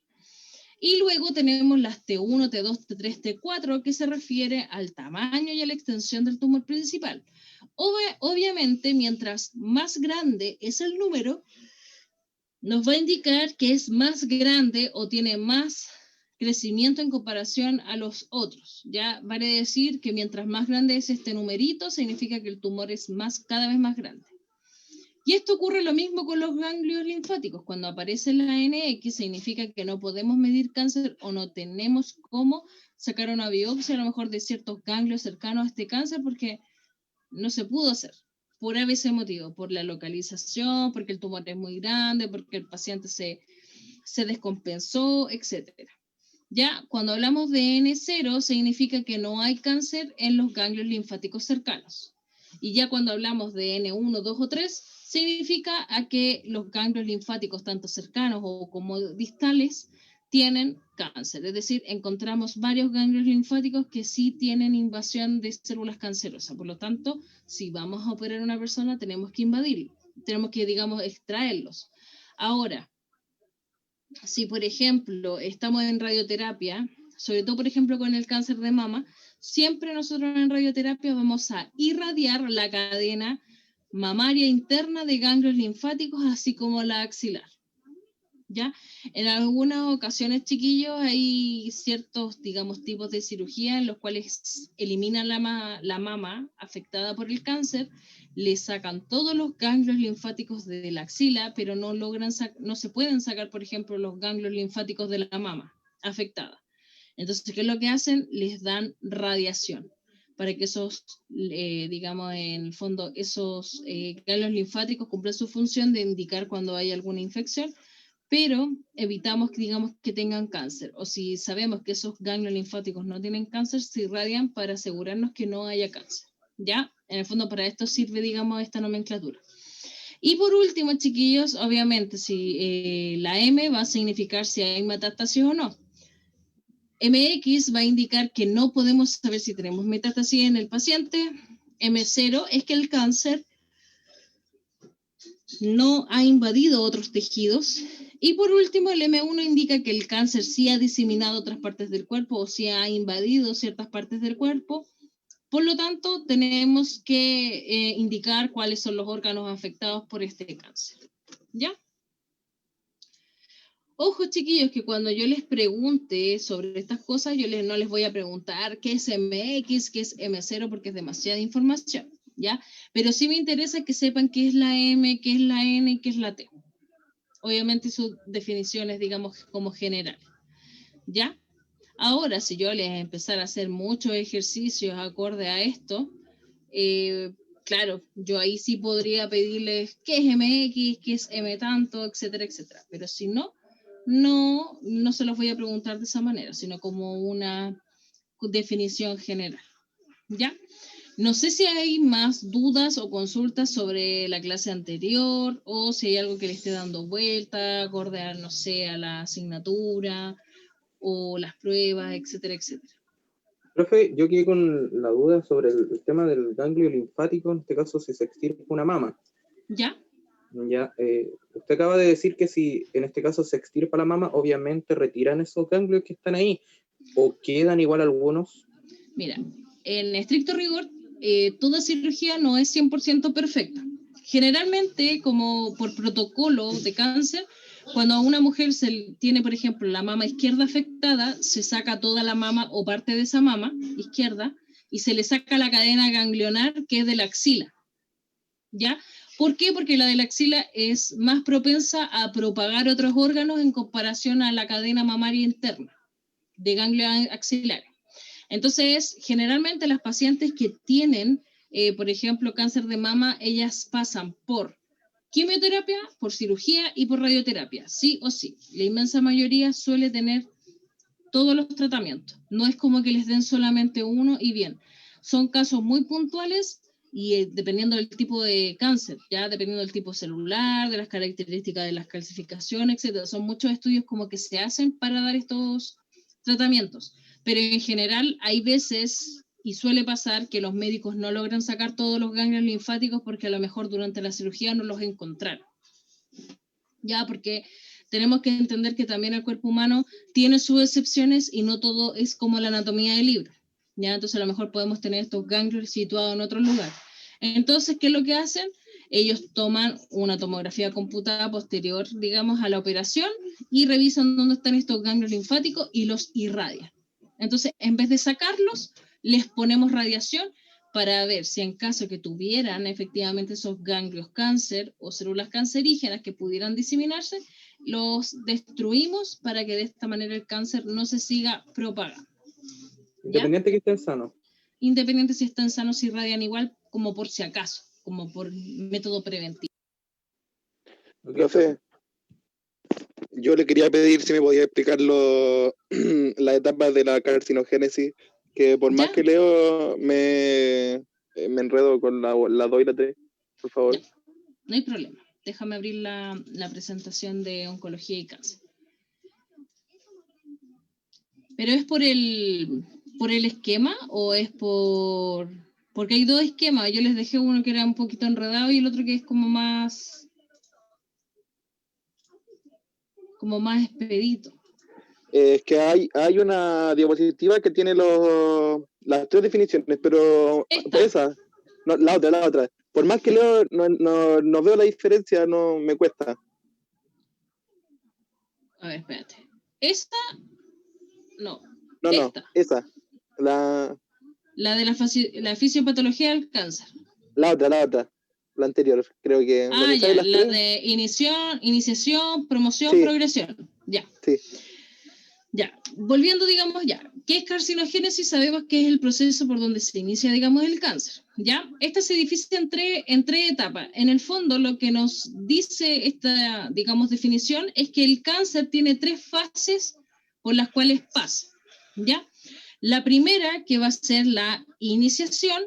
Y luego tenemos las T1, T2, T3, T4, que se refiere al tamaño y a la extensión del tumor principal. Obviamente, mientras más grande es el número, nos va a indicar que es más grande o tiene más crecimiento en comparación a los otros. Ya vale decir que mientras más grande es este numerito, significa que el tumor es cada vez más grande. Y esto ocurre lo mismo con los ganglios linfáticos. Cuando aparece la NX, significa que no podemos medir cáncer o no tenemos cómo sacar una biopsia a lo mejor de ciertos ganglios cercanos a este cáncer porque no se pudo hacer. Por ese motivo, por la localización, porque el tumor es muy grande, porque el paciente se descompensó, etc. Ya, cuando hablamos de N0, significa que no hay cáncer en los ganglios linfáticos cercanos. Y ya cuando hablamos de N1, 2 o 3, significa a que los ganglios linfáticos, tanto cercanos o como distales, tienen cáncer. Es decir, encontramos varios ganglios linfáticos que sí tienen invasión de células cancerosas. Por lo tanto, si vamos a operar a una persona, tenemos que invadirlo. Tenemos que, digamos, extraerlos. Ahora, si por ejemplo estamos en radioterapia, sobre todo por ejemplo con el cáncer de mama, siempre nosotros en radioterapia vamos a irradiar la cadena mamaria interna de ganglios linfáticos, así como la axilar. ¿Ya? En algunas ocasiones, chiquillos, hay ciertos, digamos, tipos de cirugía en los cuales eliminan la mama afectada por el cáncer, le sacan todos los ganglios linfáticos de la axila, pero no se pueden sacar, por ejemplo, los ganglios linfáticos de la mama afectada. Entonces, ¿qué es lo que hacen? Les dan radiación para que esos, digamos, en el fondo, esos ganglios linfáticos cumplan su función de indicar cuando hay alguna infección, pero evitamos que, digamos, que tengan cáncer. O si sabemos que esos ganglios linfáticos no tienen cáncer, se irradian para asegurarnos que no haya cáncer. ¿Ya? En el fondo, para esto sirve, digamos, esta nomenclatura. Y por último, chiquillos, obviamente, si la M va a significar si hay metástasis o no. MX va a indicar que no podemos saber si tenemos metástasis en el paciente. M0 es que el cáncer no ha invadido otros tejidos. Y por último, el M1 indica que el cáncer sí ha diseminado otras partes del cuerpo o sí ha invadido ciertas partes del cuerpo. Por lo tanto, tenemos que indicar cuáles son los órganos afectados por este cáncer. ¿Ya? Ojo, chiquillos, que cuando yo les pregunte sobre estas cosas, no les voy a preguntar qué es MX, qué es M0, porque es demasiada información, ¿ya? Pero sí me interesa que sepan qué es la M, qué es la N y qué es la T. Obviamente sus definiciones, digamos, como general, ¿ya? Ahora, si yo les empezar a hacer muchos ejercicios acorde a esto, claro, yo ahí sí podría pedirles qué es MX, qué es M tanto, etcétera, etcétera. Pero si no se los voy a preguntar de esa manera, sino como una definición general, ¿ya? No sé si hay más dudas o consultas sobre la clase anterior o si hay algo que le esté dando vuelta, acorde a, no sé, a la asignatura o las pruebas, etcétera, etcétera. Profe, yo quedé con la duda sobre el tema del ganglio linfático, en este caso si se extirpa una mama. ¿Ya? Ya, usted acaba de decir que si en este caso se extirpa la mama, obviamente retiran esos ganglios que están ahí, o quedan igual algunos. Mira, en estricto rigor, toda cirugía no es 100% perfecta. Generalmente, como por protocolo de cáncer, cuando a una mujer se tiene, por ejemplo, la mama izquierda afectada, se saca toda la mama o parte de esa mama izquierda y se le saca la cadena ganglionar que es de la axila. ¿Ya? ¿Por qué? Porque la de la axila es más propensa a propagar otros órganos en comparación a la cadena mamaria interna de ganglios axilares. Entonces, generalmente las pacientes que tienen, por ejemplo, cáncer de mama, ellas pasan por quimioterapia, por cirugía y por radioterapia, sí o sí. La inmensa mayoría suele tener todos los tratamientos. No es como que les den solamente uno y bien. Son casos muy puntuales y dependiendo del tipo de cáncer, ya dependiendo del tipo celular, de las características de las calcificaciones, etc. Son muchos estudios como que se hacen para dar estos tratamientos. Pero en general hay veces y suele pasar que los médicos no logran sacar todos los ganglios linfáticos porque a lo mejor durante la cirugía no los encontraron. Ya, porque tenemos que entender que también el cuerpo humano tiene sus excepciones y no todo es como la anatomía del libro. Ya, entonces a lo mejor podemos tener estos ganglios situados en otro lugar. Entonces, ¿qué es lo que hacen? Ellos toman una tomografía computada posterior, digamos, a la operación y revisan dónde están estos ganglios linfáticos y los irradian. Entonces, en vez de sacarlos, les ponemos radiación para ver si en caso que tuvieran efectivamente esos ganglios cáncer o células cancerígenas que pudieran diseminarse, los destruimos para que de esta manera el cáncer no se siga propagando. Independiente que estén sanos. Independiente si están sanos, se irradian igual como por si acaso, como por método preventivo. Profe, yo le quería pedir si me podía explicar las etapas de la carcinogénesis, que por más que leo me enredo con la 2 y la 3, por favor. Ya. No hay problema. Déjame abrir la presentación de oncología y cáncer. ¿Pero es por el esquema o es por...? Porque hay dos esquemas. Yo les dejé uno que era un poquito enredado y el otro que es como más expedito. Es que hay una diapositiva que tiene las 3 definiciones, pero Esta. esa, no, la otra. Por más que leo, no veo la diferencia, no me cuesta. A ver, espérate. Esta, no. No, esa. La de la fisiopatología del cáncer. La otra. La anterior, creo que. Ya, la de iniciación, promoción, sí. Progresión. Ya. Sí. Ya, volviendo, digamos, ya, ¿qué es carcinogénesis? Sabemos que es el proceso por donde se inicia, digamos, el cáncer, ¿ya? Esta se divide en tres etapas. En el fondo, lo que nos dice esta, digamos, definición es que el cáncer tiene 3 fases por las cuales pasa, ¿ya? La primera, que va a ser la iniciación,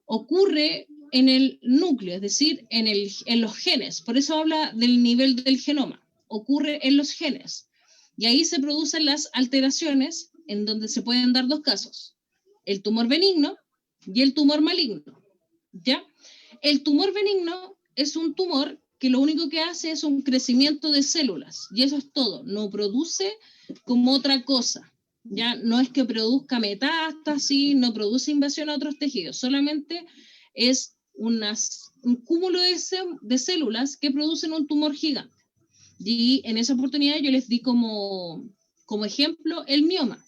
ocurre en el núcleo, es decir, en los genes. Por eso habla del nivel del genoma. Ocurre en los genes. Y ahí se producen las alteraciones en donde se pueden dar 2 casos. El tumor benigno y el tumor maligno. ¿Ya? El tumor benigno es un tumor que lo único que hace es un crecimiento de células. Y eso es todo. No produce como otra cosa. ¿Ya? No es que produzca metástasis, no produce invasión a otros tejidos. Solamente es un cúmulo de células que producen un tumor gigante. Y en esa oportunidad yo les di como ejemplo el mioma.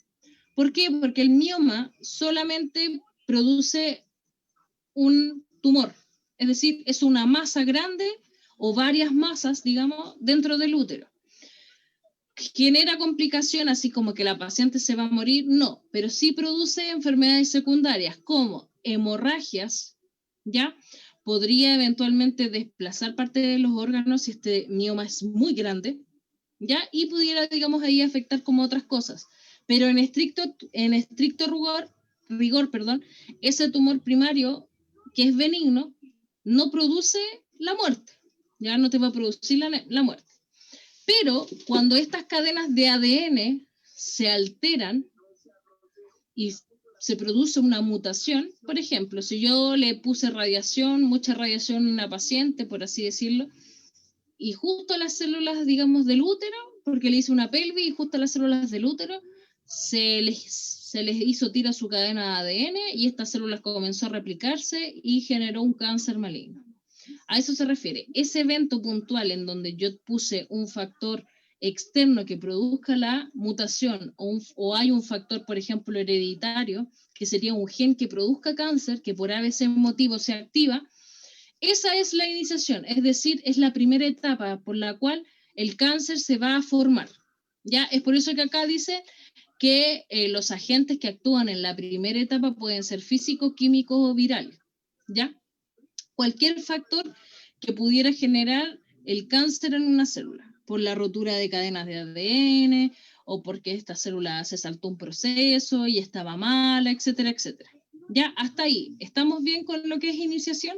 ¿Por qué? Porque el mioma solamente produce un tumor. Es decir, es una masa grande o varias masas, digamos, dentro del útero. ¿Genera complicación así como que la paciente se va a morir? No, pero sí produce enfermedades secundarias como hemorragias, ¿ya? Podría eventualmente desplazar parte de los órganos si este mioma es muy grande, ¿ya? Y pudiera, digamos, ahí afectar como otras cosas. Pero en estricto rigor, ese tumor primario, que es benigno, no produce la muerte, ya no te va a producir la muerte. Pero cuando estas cadenas de ADN se alteran y se produce una mutación, por ejemplo, si yo le puse mucha radiación a una paciente, por así decirlo, y justo las células, digamos, del útero, porque le hice una pelvis y justo las células del útero, se les hizo tira su cadena de ADN y estas células comenzó a replicarse y generó un cáncer maligno. A eso se refiere. Ese evento puntual en donde yo puse un factor externo que produzca la mutación o hay un factor, por ejemplo, hereditario, que sería un gen que produzca cáncer, que por ese motivo se activa, esa es la iniciación, es decir, es la primera etapa por la cual el cáncer se va a formar. ¿Ya? Es por eso que acá dice que los agentes que actúan en la primera etapa pueden ser físicos, químicos o virales. ¿Ya? Cualquier factor que pudiera generar el cáncer en una célula, por la rotura de cadenas de ADN o porque esta célula se saltó un proceso y estaba mala, etcétera, etcétera. Ya, hasta ahí. ¿Estamos bien con lo que es iniciación?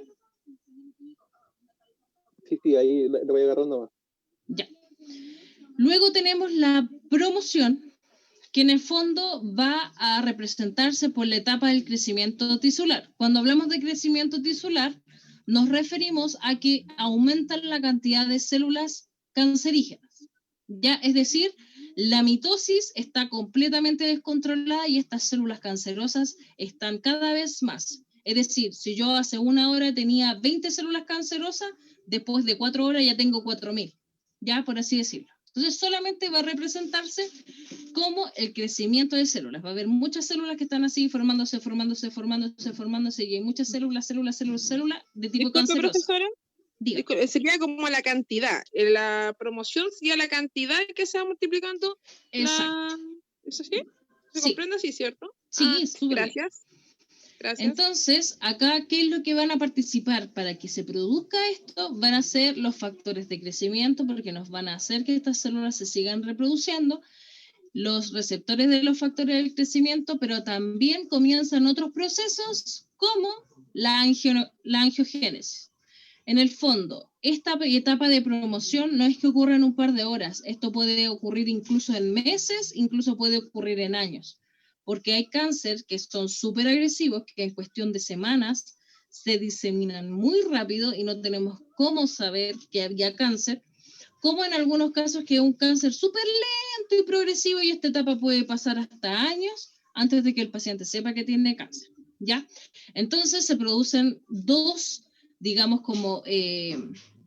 Sí, ahí le voy agarrando más. Ya. Luego tenemos la promoción, que en el fondo va a representarse por la etapa del crecimiento tisular. Cuando hablamos de crecimiento tisular, nos referimos a que aumentan la cantidad de células cancerígenas. ¿Ya? Es decir, la mitosis está completamente descontrolada y estas células cancerosas están cada vez más. Es decir, si yo hace 1 hora tenía 20 células cancerosas, después de 4 horas ya tengo 4.000, ya por así decirlo. Entonces solamente va a representarse como el crecimiento de células. Va a haber muchas células que están así formándose, y hay muchas células de tipo canceroso. Profesora, sería como la cantidad. La promoción sería la cantidad que se va multiplicando. Exacto. ¿Eso sí? ¿Se comprende así, cierto? Sí, súper bien. Gracias. Entonces, acá, ¿qué es lo que van a participar? Para que se produzca esto, van a ser los factores de crecimiento, porque nos van a hacer que estas células se sigan reproduciendo, los receptores de los factores del crecimiento, pero también comienzan otros procesos como la angiogénesis. En el fondo, esta etapa de promoción no es que ocurra en un par de horas, esto puede ocurrir incluso en meses, incluso puede ocurrir en años, porque hay cáncer que son súper agresivos, que en cuestión de semanas se diseminan muy rápido y no tenemos cómo saber que había cáncer, como en algunos casos que es un cáncer súper lento y progresivo y esta etapa puede pasar hasta años antes de que el paciente sepa que tiene cáncer, ¿ya? Entonces se producen dos, digamos, como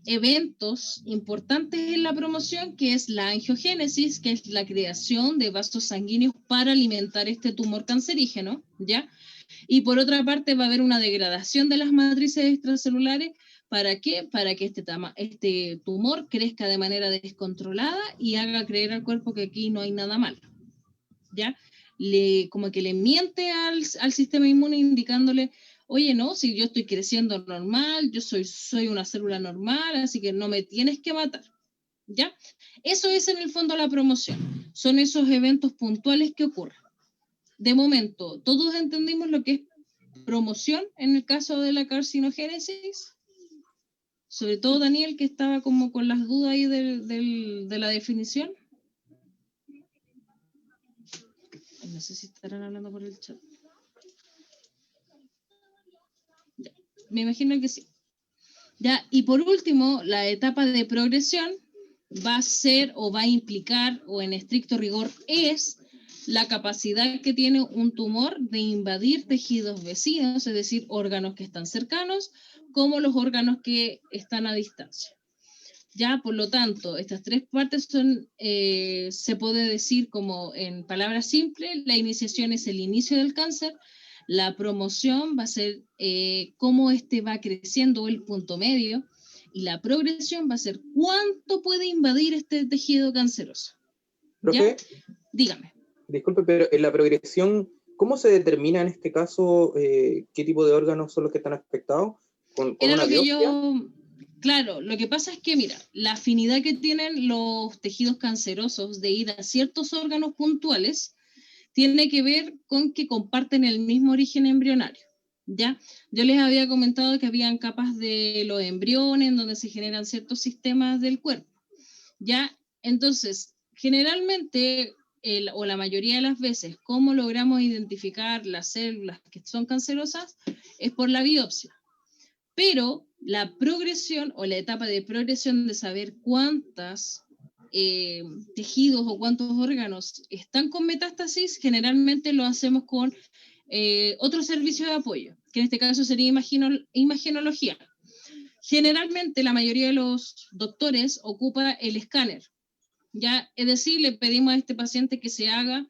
eventos importantes en la promoción, que es la angiogénesis, que es la creación de vasos sanguíneos para alimentar este tumor cancerígeno, ¿ya? Y por otra parte va a haber una degradación de las matrices extracelulares. ¿Para qué? Para que este tumor crezca de manera descontrolada y haga creer al cuerpo que aquí no hay nada malo, ¿ya? Como que le miente al sistema inmune indicándole, oye, no, si yo estoy creciendo normal, yo soy una célula normal, así que no me tienes que matar, ¿ya? Eso es en el fondo la promoción. Son esos eventos puntuales que ocurren. De momento, ¿todos entendimos lo que es promoción en el caso de la carcinogénesis? Sobre todo Daniel, que estaba como con las dudas ahí de la definición. No sé si estarán hablando por el chat. Ya, me imagino que sí. Ya, y por último, la etapa de progresión va a ser o va a implicar, o en estricto rigor es, la capacidad que tiene un tumor de invadir tejidos vecinos, es decir, órganos que están cercanos, como los órganos que están a distancia. Ya, por lo tanto, estas tres partes son, se puede decir como en palabras simples, la iniciación es el inicio del cáncer, la promoción va a ser cómo este va creciendo, el punto medio, y la progresión va a ser cuánto puede invadir este tejido canceroso. Profe, ¿Ya? Dígame. disculpe, pero en la progresión, ¿cómo se determina en este caso qué tipo de órganos son los que están afectados? ¿Con Era una lo que biopsia? Claro, lo que pasa es que, mira, la afinidad que tienen los tejidos cancerosos de ir a ciertos órganos puntuales tiene que ver con que comparten el mismo origen embrionario, ¿ya? Yo les había comentado que habían capas de los embriones en donde se generan ciertos sistemas del cuerpo, ¿ya? Entonces, generalmente, o la mayoría de las veces, ¿cómo logramos identificar las células que son cancerosas? Es por la biopsia. Pero la progresión o la etapa de progresión de saber cuántos tejidos o cuántos órganos están con metástasis, generalmente lo hacemos con otro servicio de apoyo, que en este caso sería imagenología. Generalmente la mayoría de los doctores ocupa el escáner, ¿ya? Es decir, le pedimos a este paciente que se haga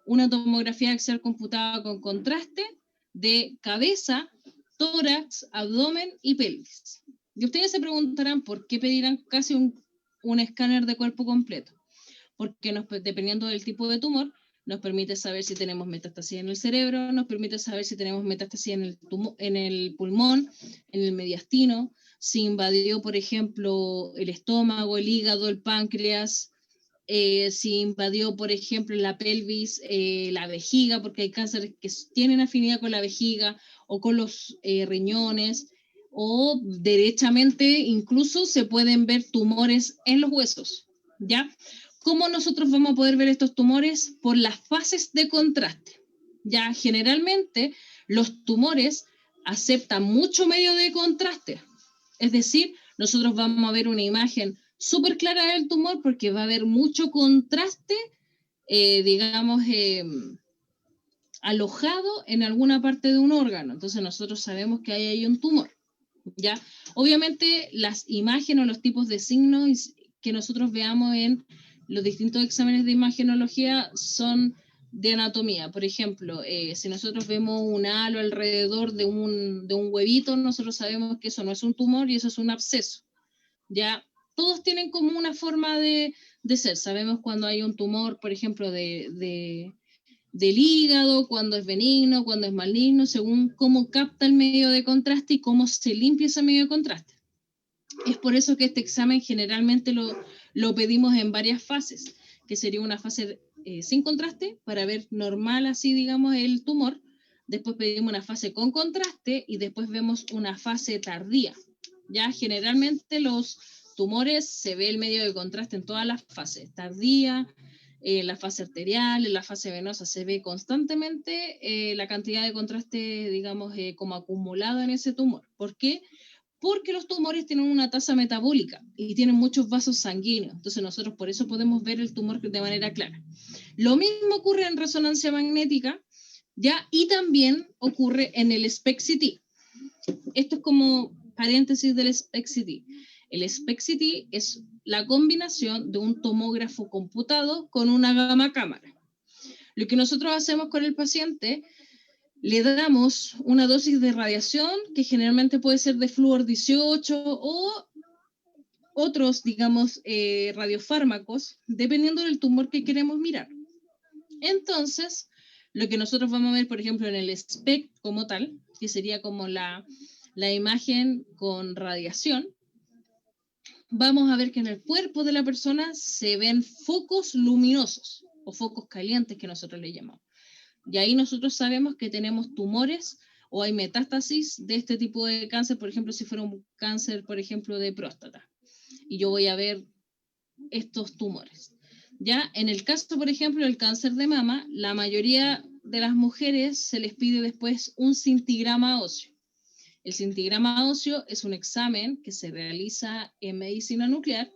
una tomografía axial computada con contraste de cabeza, tórax, abdomen y pelvis. Y ustedes se preguntarán por qué pedirán casi un escáner de cuerpo completo. Porque dependiendo del tipo de tumor, nos permite saber si tenemos metástasis en el cerebro, nos permite saber si tenemos metástasis en el pulmón, en el mediastino, si invadió, por ejemplo, el estómago, el hígado, el páncreas, si invadió, por ejemplo, la pelvis, la vejiga, porque hay cánceres que tienen afinidad con la vejiga o con los riñones, o derechamente incluso se pueden ver tumores en los huesos, ¿ya? ¿Cómo nosotros vamos a poder ver estos tumores? Por las fases de contraste. Ya generalmente los tumores aceptan mucho medio de contraste. Es decir, nosotros vamos a ver una imagen súper clara del tumor porque va a haber mucho contraste, digamos, alojado en alguna parte de un órgano. Entonces nosotros sabemos que ahí hay un tumor, ¿ya? Obviamente las imágenes o los tipos de signos que nosotros veamos en los distintos exámenes de imagenología son de anatomía. Por ejemplo, si nosotros vemos un halo alrededor de un huevito, nosotros sabemos que eso no es un tumor y eso es un absceso. Ya todos tienen como una forma de ser. Sabemos cuando hay un tumor, por ejemplo, del hígado, cuando es benigno, cuando es maligno, según cómo capta el medio de contraste y cómo se limpia ese medio de contraste. Es por eso que este examen generalmente lo pedimos en varias fases, que sería una fase sin contraste para ver normal así, digamos, el tumor. Después pedimos una fase con contraste y después vemos una fase tardía, Ya generalmente los tumores se ve el medio de contraste en todas las fases, tardía, la fase arterial, en la fase venosa se ve constantemente la cantidad de contraste, digamos, como acumulada en ese tumor. ¿Por qué? Porque los tumores tienen una tasa metabólica y tienen muchos vasos sanguíneos. Entonces nosotros por eso podemos ver el tumor de manera clara. Lo mismo ocurre en resonancia magnética, ¿ya? Y también ocurre en el SPECT-CT. Esto es como paréntesis del SPECT-CT. El SPECT-CT es la combinación de un tomógrafo computado con una gamma cámara. Lo que nosotros hacemos con el paciente, le damos una dosis de radiación que generalmente puede ser de flúor 18 o otros, digamos, radiofármacos, dependiendo del tumor que queremos mirar. Entonces, lo que nosotros vamos a ver, por ejemplo, en el SPECT como tal, que sería como la imagen con radiación, vamos a ver que en el cuerpo de la persona se ven focos luminosos o focos calientes que nosotros le llamamos. Y ahí nosotros sabemos que tenemos tumores o hay metástasis de este tipo de cáncer, por ejemplo, si fuera un cáncer, por ejemplo, de próstata. Y yo voy a ver estos tumores. Ya en el caso, por ejemplo, del cáncer de mama, la mayoría de las mujeres se les pide después un scintigrama óseo. El scintigrama óseo es un examen que se realiza en medicina nuclear,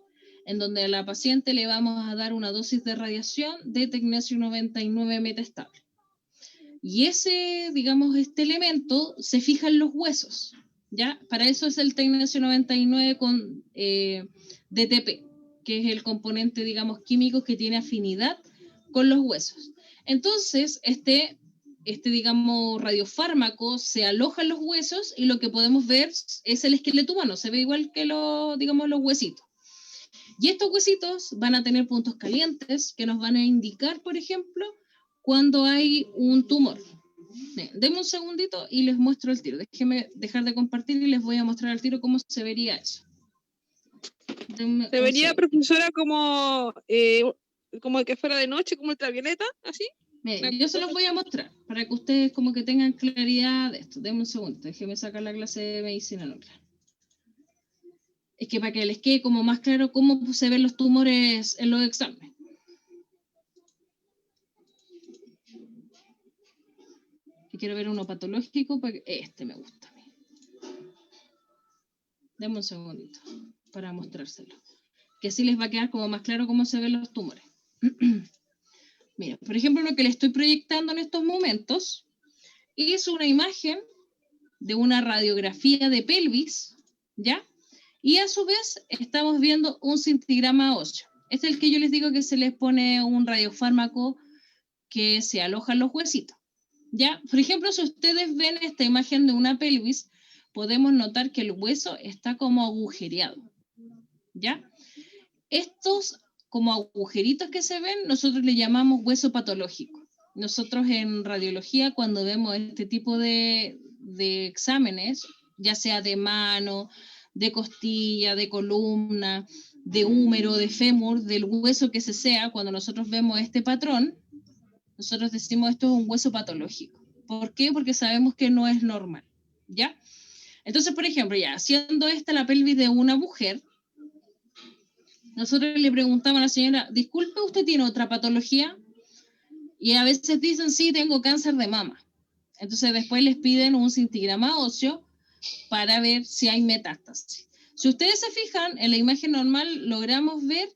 en donde a la paciente le vamos a dar una dosis de radiación de tecnesio 99 metaestable. Y ese, digamos, este elemento se fija en los huesos, ¿ya? Para eso es el tecnesio 99 con DTP, que es el componente, digamos, químico que tiene afinidad con los huesos. Entonces, este digamos, radiofármaco se aloja en los huesos y lo que podemos ver es el esqueleto humano, se ve igual que digamos, los huesitos. Y estos huesitos van a tener puntos calientes que nos van a indicar, por ejemplo, cuando hay un tumor. Denme un segundito y les muestro el tiro. Déjenme dejar de compartir y les voy a mostrar al tiro cómo se vería eso. Se vería, profesora, como que fuera de noche, como ultravioleta, así. Miren, yo se los voy a mostrar para que ustedes como que tengan claridad de esto. Denme un segundo, déjenme sacar la clase de medicina nuclear. Es que para que les quede como más claro cómo se ven los tumores en los exámenes. Que quiero ver uno patológico, este me gusta a mí. Denme un segundito para mostrárselo. Que así les va a quedar como más claro cómo se ven los tumores. Mira, por ejemplo, lo que le estoy proyectando en estos momentos es una imagen de una radiografía de pelvis, ¿ya? Y a su vez estamos viendo un scintigrama óseo. Este es el que yo les digo que se les pone un radiofármaco que se aloja en los huesitos, ¿ya? Por ejemplo, si ustedes ven esta imagen de una pelvis, podemos notar que el hueso está como agujereado, ¿ya? Estos como agujeritos que se ven, nosotros le llamamos hueso patológico. Nosotros en radiología, cuando vemos este tipo de exámenes, ya sea de mano, de costilla, de columna, de húmero, de fémur, del hueso que sea, cuando nosotros vemos este patrón, nosotros decimos esto es un hueso patológico. ¿Por qué? Porque sabemos que no es normal, ¿ya? Entonces, por ejemplo, ya, siendo esta la pelvis de una mujer, nosotros le preguntamos a la señora, disculpe, ¿usted tiene otra patología? Y a veces dicen, sí, tengo cáncer de mama. Entonces después les piden un scintigrama óseo para ver si hay metástasis. Si ustedes se fijan, en la imagen normal logramos ver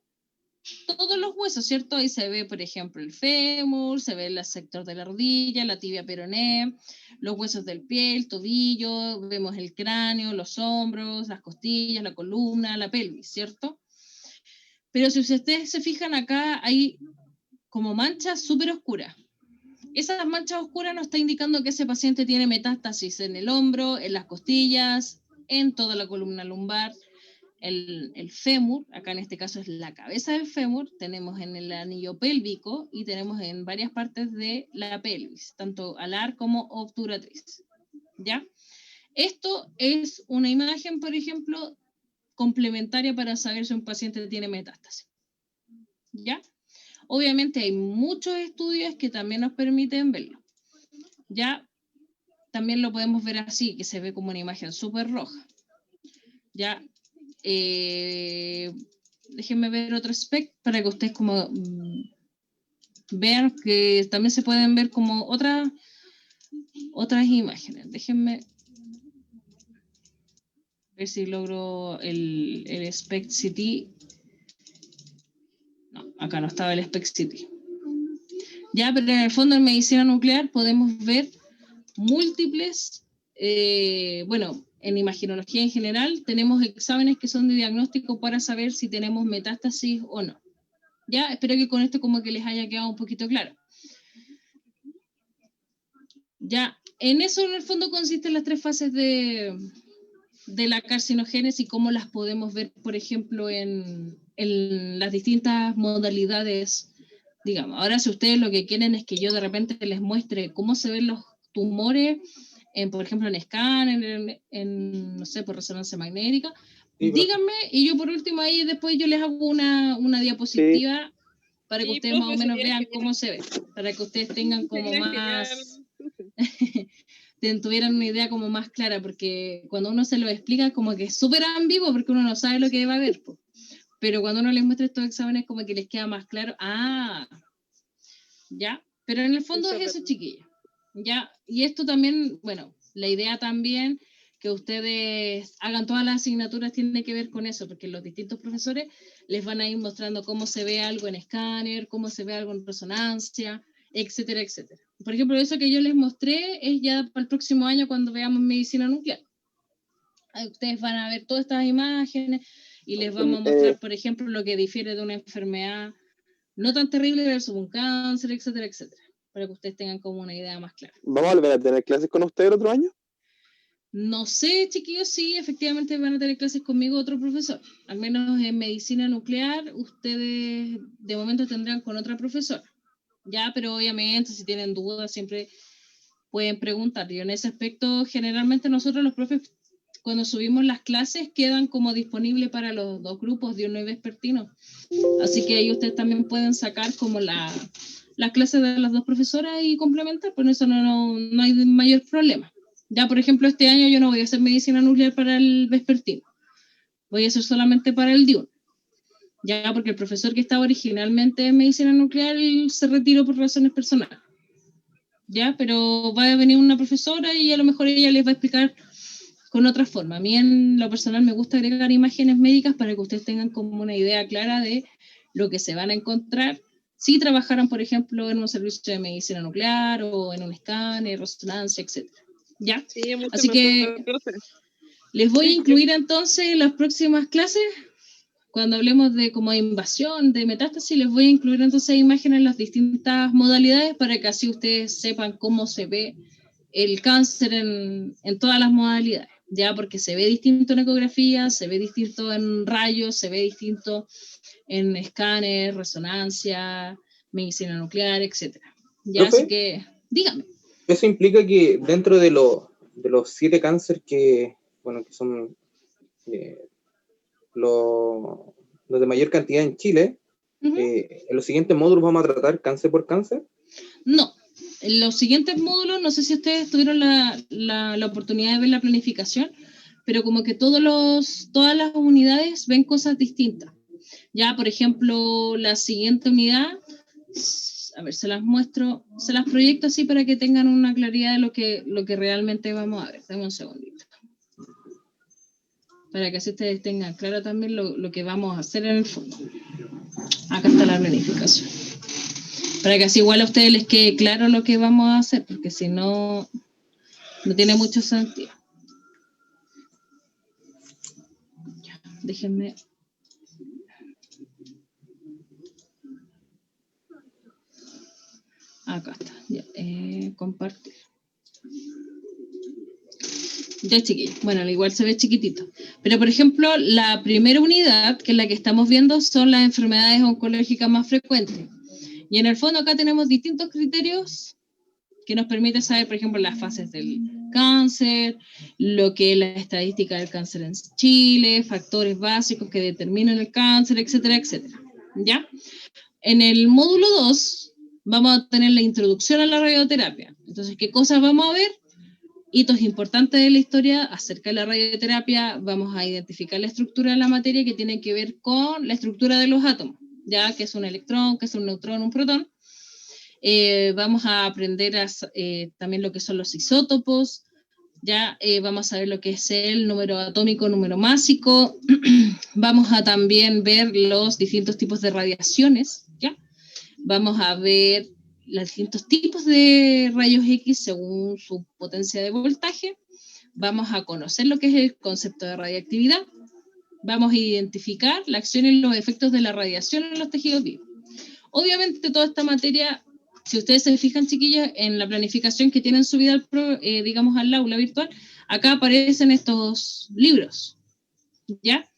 todos los huesos, ¿cierto? Ahí se ve, por ejemplo, el fémur, se ve el sector de la rodilla, la tibia peroné, los huesos del pie, el tobillo, vemos el cráneo, los hombros, las costillas, la columna, la pelvis, ¿cierto? Pero si ustedes se fijan acá, hay como manchas súper oscuras. Esas manchas oscuras nos está indicando que ese paciente tiene metástasis en el hombro, en las costillas, en toda la columna lumbar, el fémur, acá en este caso es la cabeza del fémur, tenemos en el anillo pélvico y tenemos en varias partes de la pelvis, tanto alar como obturatriz. ¿Ya? Esto es una imagen, por ejemplo, complementaria para saber si un paciente tiene metástasis. ¿Ya? Obviamente hay muchos estudios que también nos permiten verlo. Ya también lo podemos ver así, que se ve como una imagen súper roja. Ya, déjenme ver otro spec para que ustedes como vean que también se pueden ver como otras imágenes. Déjenme ver si logro el spec city. No, acá no estaba el spec city. Ya, pero en el fondo en medicina nuclear podemos ver múltiples, en imagenología en general tenemos exámenes que son de diagnóstico para saber si tenemos metástasis o no. Ya, espero que con esto como que les haya quedado un poquito claro. Ya, en eso en el fondo consisten las 3 fases de la carcinogénesis y cómo las podemos ver, por ejemplo, en las distintas modalidades, digamos. Ahora, si ustedes lo que quieren es que yo de repente les muestre cómo se ven los tumores, por ejemplo, en escáner, no sé, por resonancia magnética, sí, díganme, y yo por último ahí después yo les hago una diapositiva para que ustedes más o menos vean cómo se ve, para que ustedes tengan como más... tuvieran una idea como más clara, porque cuando uno se lo explica como que es súper ambiguo porque uno no sabe lo que va a ver, pero cuando uno les muestra estos exámenes como que les queda más claro, ya, pero en el fondo es eso, chiquillos, ya, y esto también, la idea también que ustedes hagan todas las asignaturas tiene que ver con eso, porque los distintos profesores les van a ir mostrando cómo se ve algo en escáner, cómo se ve algo en resonancia, etcétera, etcétera. Por ejemplo, eso que yo les mostré es ya para el próximo año cuando veamos medicina nuclear. Ahí ustedes van a ver todas estas imágenes y les vamos a mostrar, por ejemplo, lo que difiere de una enfermedad no tan terrible versus un cáncer, etcétera, etcétera, para que ustedes tengan como una idea más clara. ¿Vamos a volver a tener clases con ustedes el otro año? No sé, chiquillos, sí, efectivamente van a tener clases conmigo otro profesor. Al menos en medicina nuclear, ustedes de momento tendrán con otra profesora. Ya, pero obviamente si tienen dudas siempre pueden preguntar. Y en ese aspecto, generalmente nosotros los profes, cuando subimos las clases, quedan como disponibles para los 2 grupos, diurno y vespertino. Así que ahí ustedes también pueden sacar como las clases de las 2 profesoras y complementar, por eso no hay mayor problema. Ya, por ejemplo, este año yo no voy a hacer medicina nuclear para el vespertino. Voy a hacer solamente para el diurno. Ya, porque el profesor que estaba originalmente en medicina nuclear se retiró por razones personales. Ya, pero va a venir una profesora y a lo mejor ella les va a explicar con otra forma. A mí en lo personal me gusta agregar imágenes médicas para que ustedes tengan como una idea clara de lo que se van a encontrar si trabajaran, por ejemplo, en un servicio de medicina nuclear o en un escáner, resonancia, etc. ¿Ya? Sí, así que les voy a incluir entonces en las próximas clases, cuando hablemos de como invasión, de metástasis, les voy a incluir entonces imágenes en las distintas modalidades para que así ustedes sepan cómo se ve el cáncer en todas las modalidades, ya, porque se ve distinto en ecografía, se ve distinto en rayos, se ve distinto en escáner, resonancia, medicina nuclear, etc. Ya, así que, dígame. Eso implica que dentro de los 7 cánceres que son los de mayor cantidad en Chile, en los siguientes módulos vamos a tratar cáncer por cáncer. No, en los siguientes módulos, no sé si ustedes tuvieron la oportunidad de ver la planificación, pero como que todas las unidades ven cosas distintas. Ya, por ejemplo, la siguiente unidad, a ver, se las muestro, se las proyecto así para que tengan una claridad de lo que realmente vamos a ver. Dame un segundito. Para que así ustedes tengan claro también lo que vamos a hacer en el fondo. Acá está la planificación. Para que así igual a ustedes les quede claro lo que vamos a hacer, porque si no, no tiene mucho sentido. Ya, déjenme. Acá está, ya, compartir. Ya, chiquillos. Bueno, igual se ve chiquitito. Pero, por ejemplo, la primera unidad, que es la que estamos viendo, son las enfermedades oncológicas más frecuentes. Y en el fondo acá tenemos distintos criterios que nos permiten saber, por ejemplo, las fases del cáncer, lo que es la estadística del cáncer en Chile, factores básicos que determinan el cáncer, etcétera, etcétera. ¿Ya? En el módulo 2 vamos a tener la introducción a la radioterapia. Entonces, ¿qué cosas vamos a ver? hitos importantes de la historia acerca de la radioterapia. Vamos a identificar la estructura de la materia que tiene que ver con la estructura de los átomos, ya que es un electrón, que es un neutrón, un protón. Vamos a aprender también lo que son los isótopos, ya vamos a ver lo que es el número atómico, número másico. Vamos a también ver los distintos tipos de radiaciones, ¿ya? Vamos a ver los distintos tipos de rayos X según su potencia de voltaje. Vamos a conocer lo que es el concepto de radiactividad. Vamos a identificar la acción y los efectos de la radiación en los tejidos vivos. Obviamente toda esta materia, si ustedes se fijan, chiquillos, en la planificación que tienen subida digamos al aula virtual, acá aparecen estos libros, ¿ya?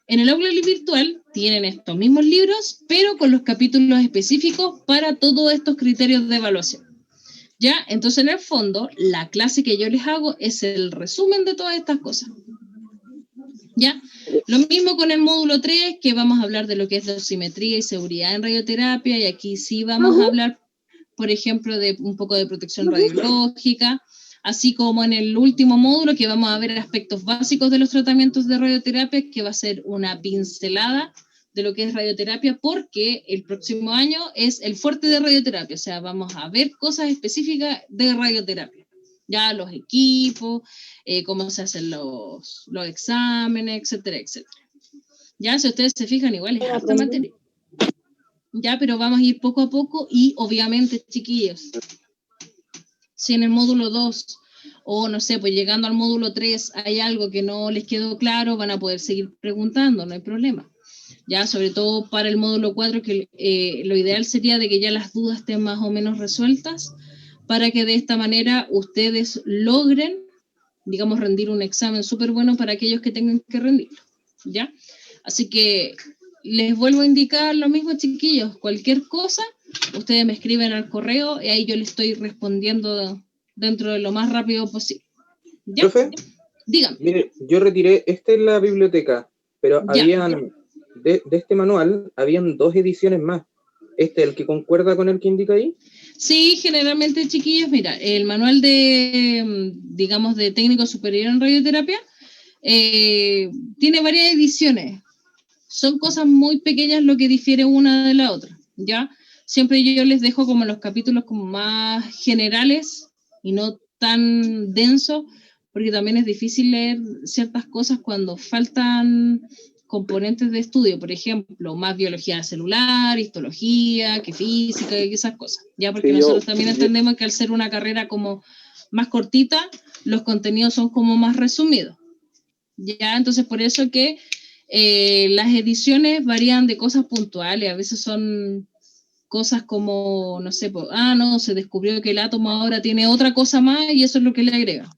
En el aula virtual tienen estos mismos libros, pero con los capítulos específicos para todos estos criterios de evaluación, ¿ya? Entonces, en el fondo, la clase que yo les hago es el resumen de todas estas cosas, ¿ya? Lo mismo con el módulo 3, que vamos a hablar de lo que es dosimetría y seguridad en radioterapia, y aquí sí vamos a hablar, por ejemplo, de un poco de protección radiológica, así como en el último módulo que vamos a ver aspectos básicos de los tratamientos de radioterapia, que va a ser una pincelada de lo que es radioterapia, porque el próximo año es el fuerte de radioterapia, o sea, vamos a ver cosas específicas de radioterapia, ya los equipos, cómo se hacen los exámenes, etcétera, etcétera. Ya, si ustedes se fijan, igual es harta materia. Ya, pero vamos a ir poco a poco y obviamente, chiquillos, si en el módulo 2 o no sé, pues llegando al módulo 3 hay algo que no les quedó claro, van a poder seguir preguntando, no hay problema. Ya, sobre todo para el módulo 4, que lo ideal sería de que ya las dudas estén más o menos resueltas, para que de esta manera ustedes logren, digamos, rendir un examen súper bueno para aquellos que tengan que rendirlo, ¿ya? Así que les vuelvo a indicar lo mismo, chiquillos, cualquier cosa, ustedes me escriben al correo y ahí yo les estoy respondiendo dentro de lo más rápido posible. ¿Ya? ¿Profe? Dígame. Mire, yo retiré, esta es la biblioteca, pero habían, de este manual, habían 2 ediciones más. ¿Este es el que concuerda con el que indica ahí? Sí, generalmente, chiquillos, mira, el manual de, digamos, de técnico superior en radioterapia tiene varias ediciones. Son cosas muy pequeñas lo que difiere una de la otra, ¿ya? Siempre yo les dejo como los capítulos como más generales y no tan densos, porque también es difícil leer ciertas cosas cuando faltan componentes de estudio, por ejemplo, más biología celular, histología, que física, que esas cosas, ¿ya? Porque sí, nosotros también entendemos que al ser una carrera como más cortita, los contenidos son como más resumidos, ¿ya? Entonces, por eso que las ediciones varían de cosas puntuales, a veces son cosas como, no sé, no, se descubrió que el átomo ahora tiene otra cosa más y eso es lo que le agrega.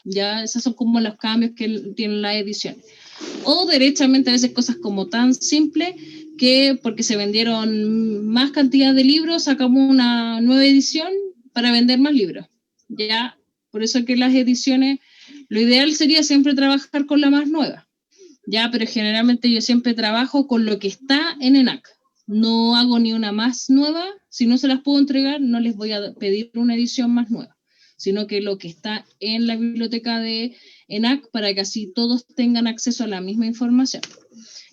Ya, esos son como los cambios que tienen las ediciones. O derechamente a veces cosas como tan simples que porque se vendieron más cantidad de libros, sacamos una nueva edición para vender más libros. Ya, por eso que las ediciones, lo ideal sería siempre trabajar con la más nueva. Ya, pero generalmente yo siempre trabajo con lo que está en ENAC. No hago ni una más nueva. Si no se las puedo entregar, no les voy a pedir una edición más nueva, sino que lo que está en la biblioteca de ENAC, para que así todos tengan acceso a la misma información.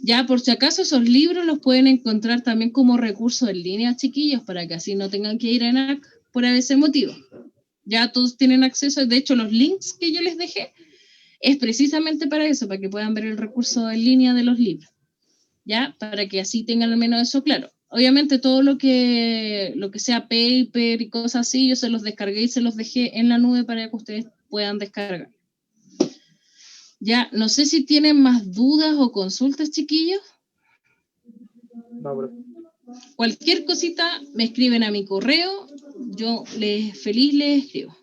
Ya, por si acaso, esos libros los pueden encontrar también como recursos en línea, chiquillos, para que así no tengan que ir a ENAC por ese motivo. Ya todos tienen acceso. De hecho, los links que yo les dejé es precisamente para eso, para que puedan ver el recurso en línea de los libros, ¿ya? Para que así tengan al menos eso claro. Obviamente todo lo que sea paper y cosas así, yo se los descargué y se los dejé en la nube para que ustedes puedan descargar. Ya, no sé si tienen más dudas o consultas, chiquillos. No, bro. Cualquier cosita me escriben a mi correo, yo feliz les escribo.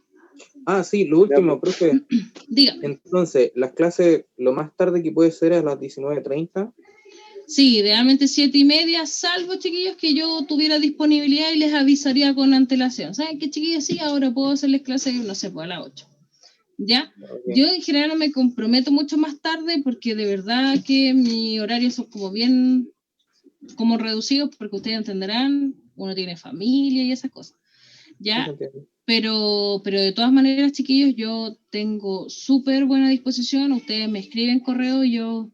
Ah, sí, lo último, profe. Dígame. Entonces, las clases lo más tarde que puede ser a las 19:30. Sí, idealmente 7:30, salvo, chiquillos, que yo tuviera disponibilidad y les avisaría con antelación. ¿Saben qué, chiquillos? Sí, ahora puedo hacerles clases, no sé, pues a las 8. ¿Ya? Okay. Yo en general no me comprometo mucho más tarde porque de verdad que mi horario son como bien reducidos, porque ustedes entenderán, uno tiene familia y esas cosas. ¿Ya? Pero de todas maneras, chiquillos, yo tengo súper buena disposición. Ustedes me escriben correo y yo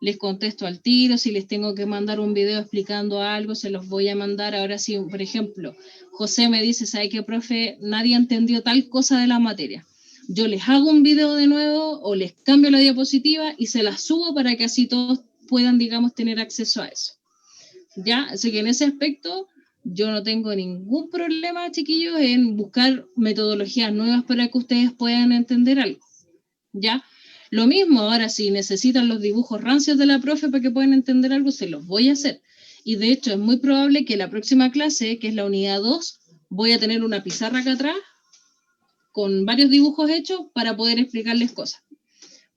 les contesto al tiro. Si les tengo que mandar un video explicando algo, se los voy a mandar. Ahora sí, por ejemplo, José me dice, ¿sabe qué, profe? Nadie entendió tal cosa de la materia. Yo les hago un video de nuevo o les cambio la diapositiva y se las subo para que así todos puedan, digamos, tener acceso a eso. ¿Ya? Así que en ese aspecto yo no tengo ningún problema, chiquillos, en buscar metodologías nuevas para que ustedes puedan entender algo. ¿Ya? Lo mismo, ahora si necesitan los dibujos rancios de la profe para que puedan entender algo, se los voy a hacer. Y de hecho es muy probable que la próxima clase, que es la unidad 2, voy a tener una pizarra acá atrás con varios dibujos hechos para poder explicarles cosas.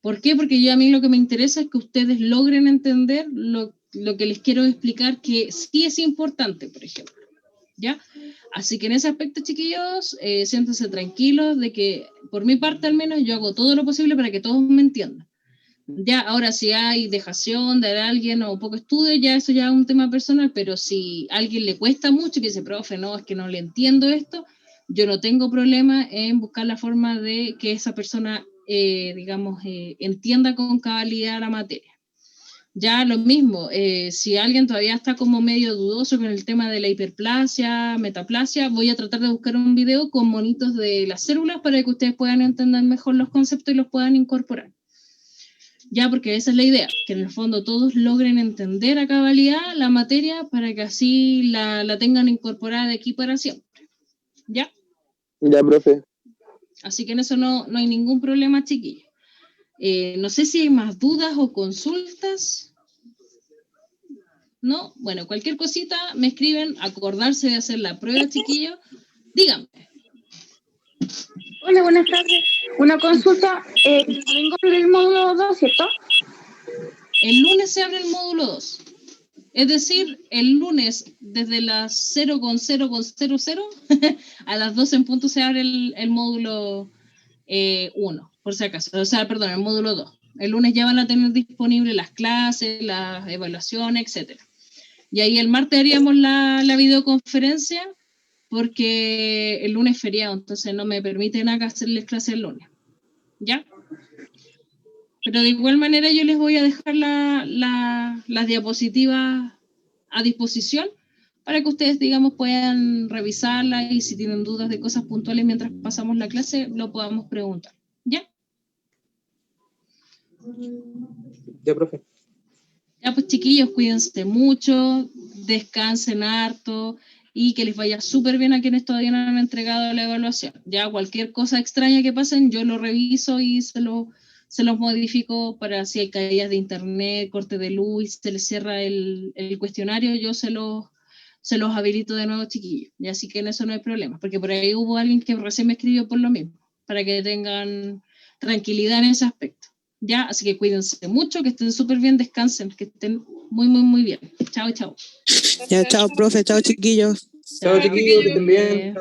¿Por qué? Porque a mí lo que me interesa es que ustedes logren entender lo que les quiero explicar, que sí es importante, por ejemplo. ¿Ya? Así que en ese aspecto, chiquillos, siéntense tranquilos de que, por mi parte al menos, yo hago todo lo posible para que todos me entiendan. Ya, ahora si hay dejación de alguien o poco estudio, ya eso ya es un tema personal, pero si a alguien le cuesta mucho y dice, profe, no, es que no le entiendo esto, yo no tengo problema en buscar la forma de que esa persona, entienda con cabalidad la materia. Ya lo mismo, si alguien todavía está como medio dudoso con el tema de la hiperplasia, metaplasia, voy a tratar de buscar un video con monitos de las células para que ustedes puedan entender mejor los conceptos y los puedan incorporar. Ya, porque esa es la idea, que en el fondo todos logren entender a cabalidad la materia para que así la tengan incorporada de aquí para siempre. ¿Ya? Ya, profe. Así que en eso no hay ningún problema, chiquillos. No sé si hay más dudas o consultas. ¿No? Bueno, cualquier cosita me escriben, acordarse de hacer la prueba, chiquillos. Díganme. Hola, buenas tardes. Una consulta. El domingo abre el módulo 2, ¿cierto? El lunes se abre el módulo 2. Es decir, el lunes desde las 0,0,00 a las 12 en punto se abre el módulo 1, por si acaso. O sea, perdón, el módulo 2. El lunes ya van a tener disponibles las clases, las evaluaciones, etcétera. Y ahí el martes haríamos la videoconferencia porque el lunes es feriado, entonces no me permiten acá hacerles clases el lunes. ¿Ya? Pero de igual manera yo les voy a dejar las diapositivas a disposición para que ustedes, digamos, puedan revisarlas y si tienen dudas de cosas puntuales mientras pasamos la clase, lo podamos preguntar. ¿Ya? Ya, profe. Ya, pues chiquillos, cuídense mucho, descansen harto y que les vaya súper bien a quienes todavía no han entregado la evaluación. Ya, cualquier cosa extraña que pasen, yo lo reviso y se los modifico para si hay caídas de internet, corte de luz y se les cierra el cuestionario, yo se los habilito de nuevo, chiquillos. Y así que en eso no hay problema, porque por ahí hubo alguien que recién me escribió por lo mismo, para que tengan tranquilidad en ese aspecto. Ya, así que cuídense mucho, que estén súper bien, descansen, que estén muy, muy, muy bien. Chao, chao. Ya, chao, profe, chao, chiquillos. Chao, chiquillos, que estén bien.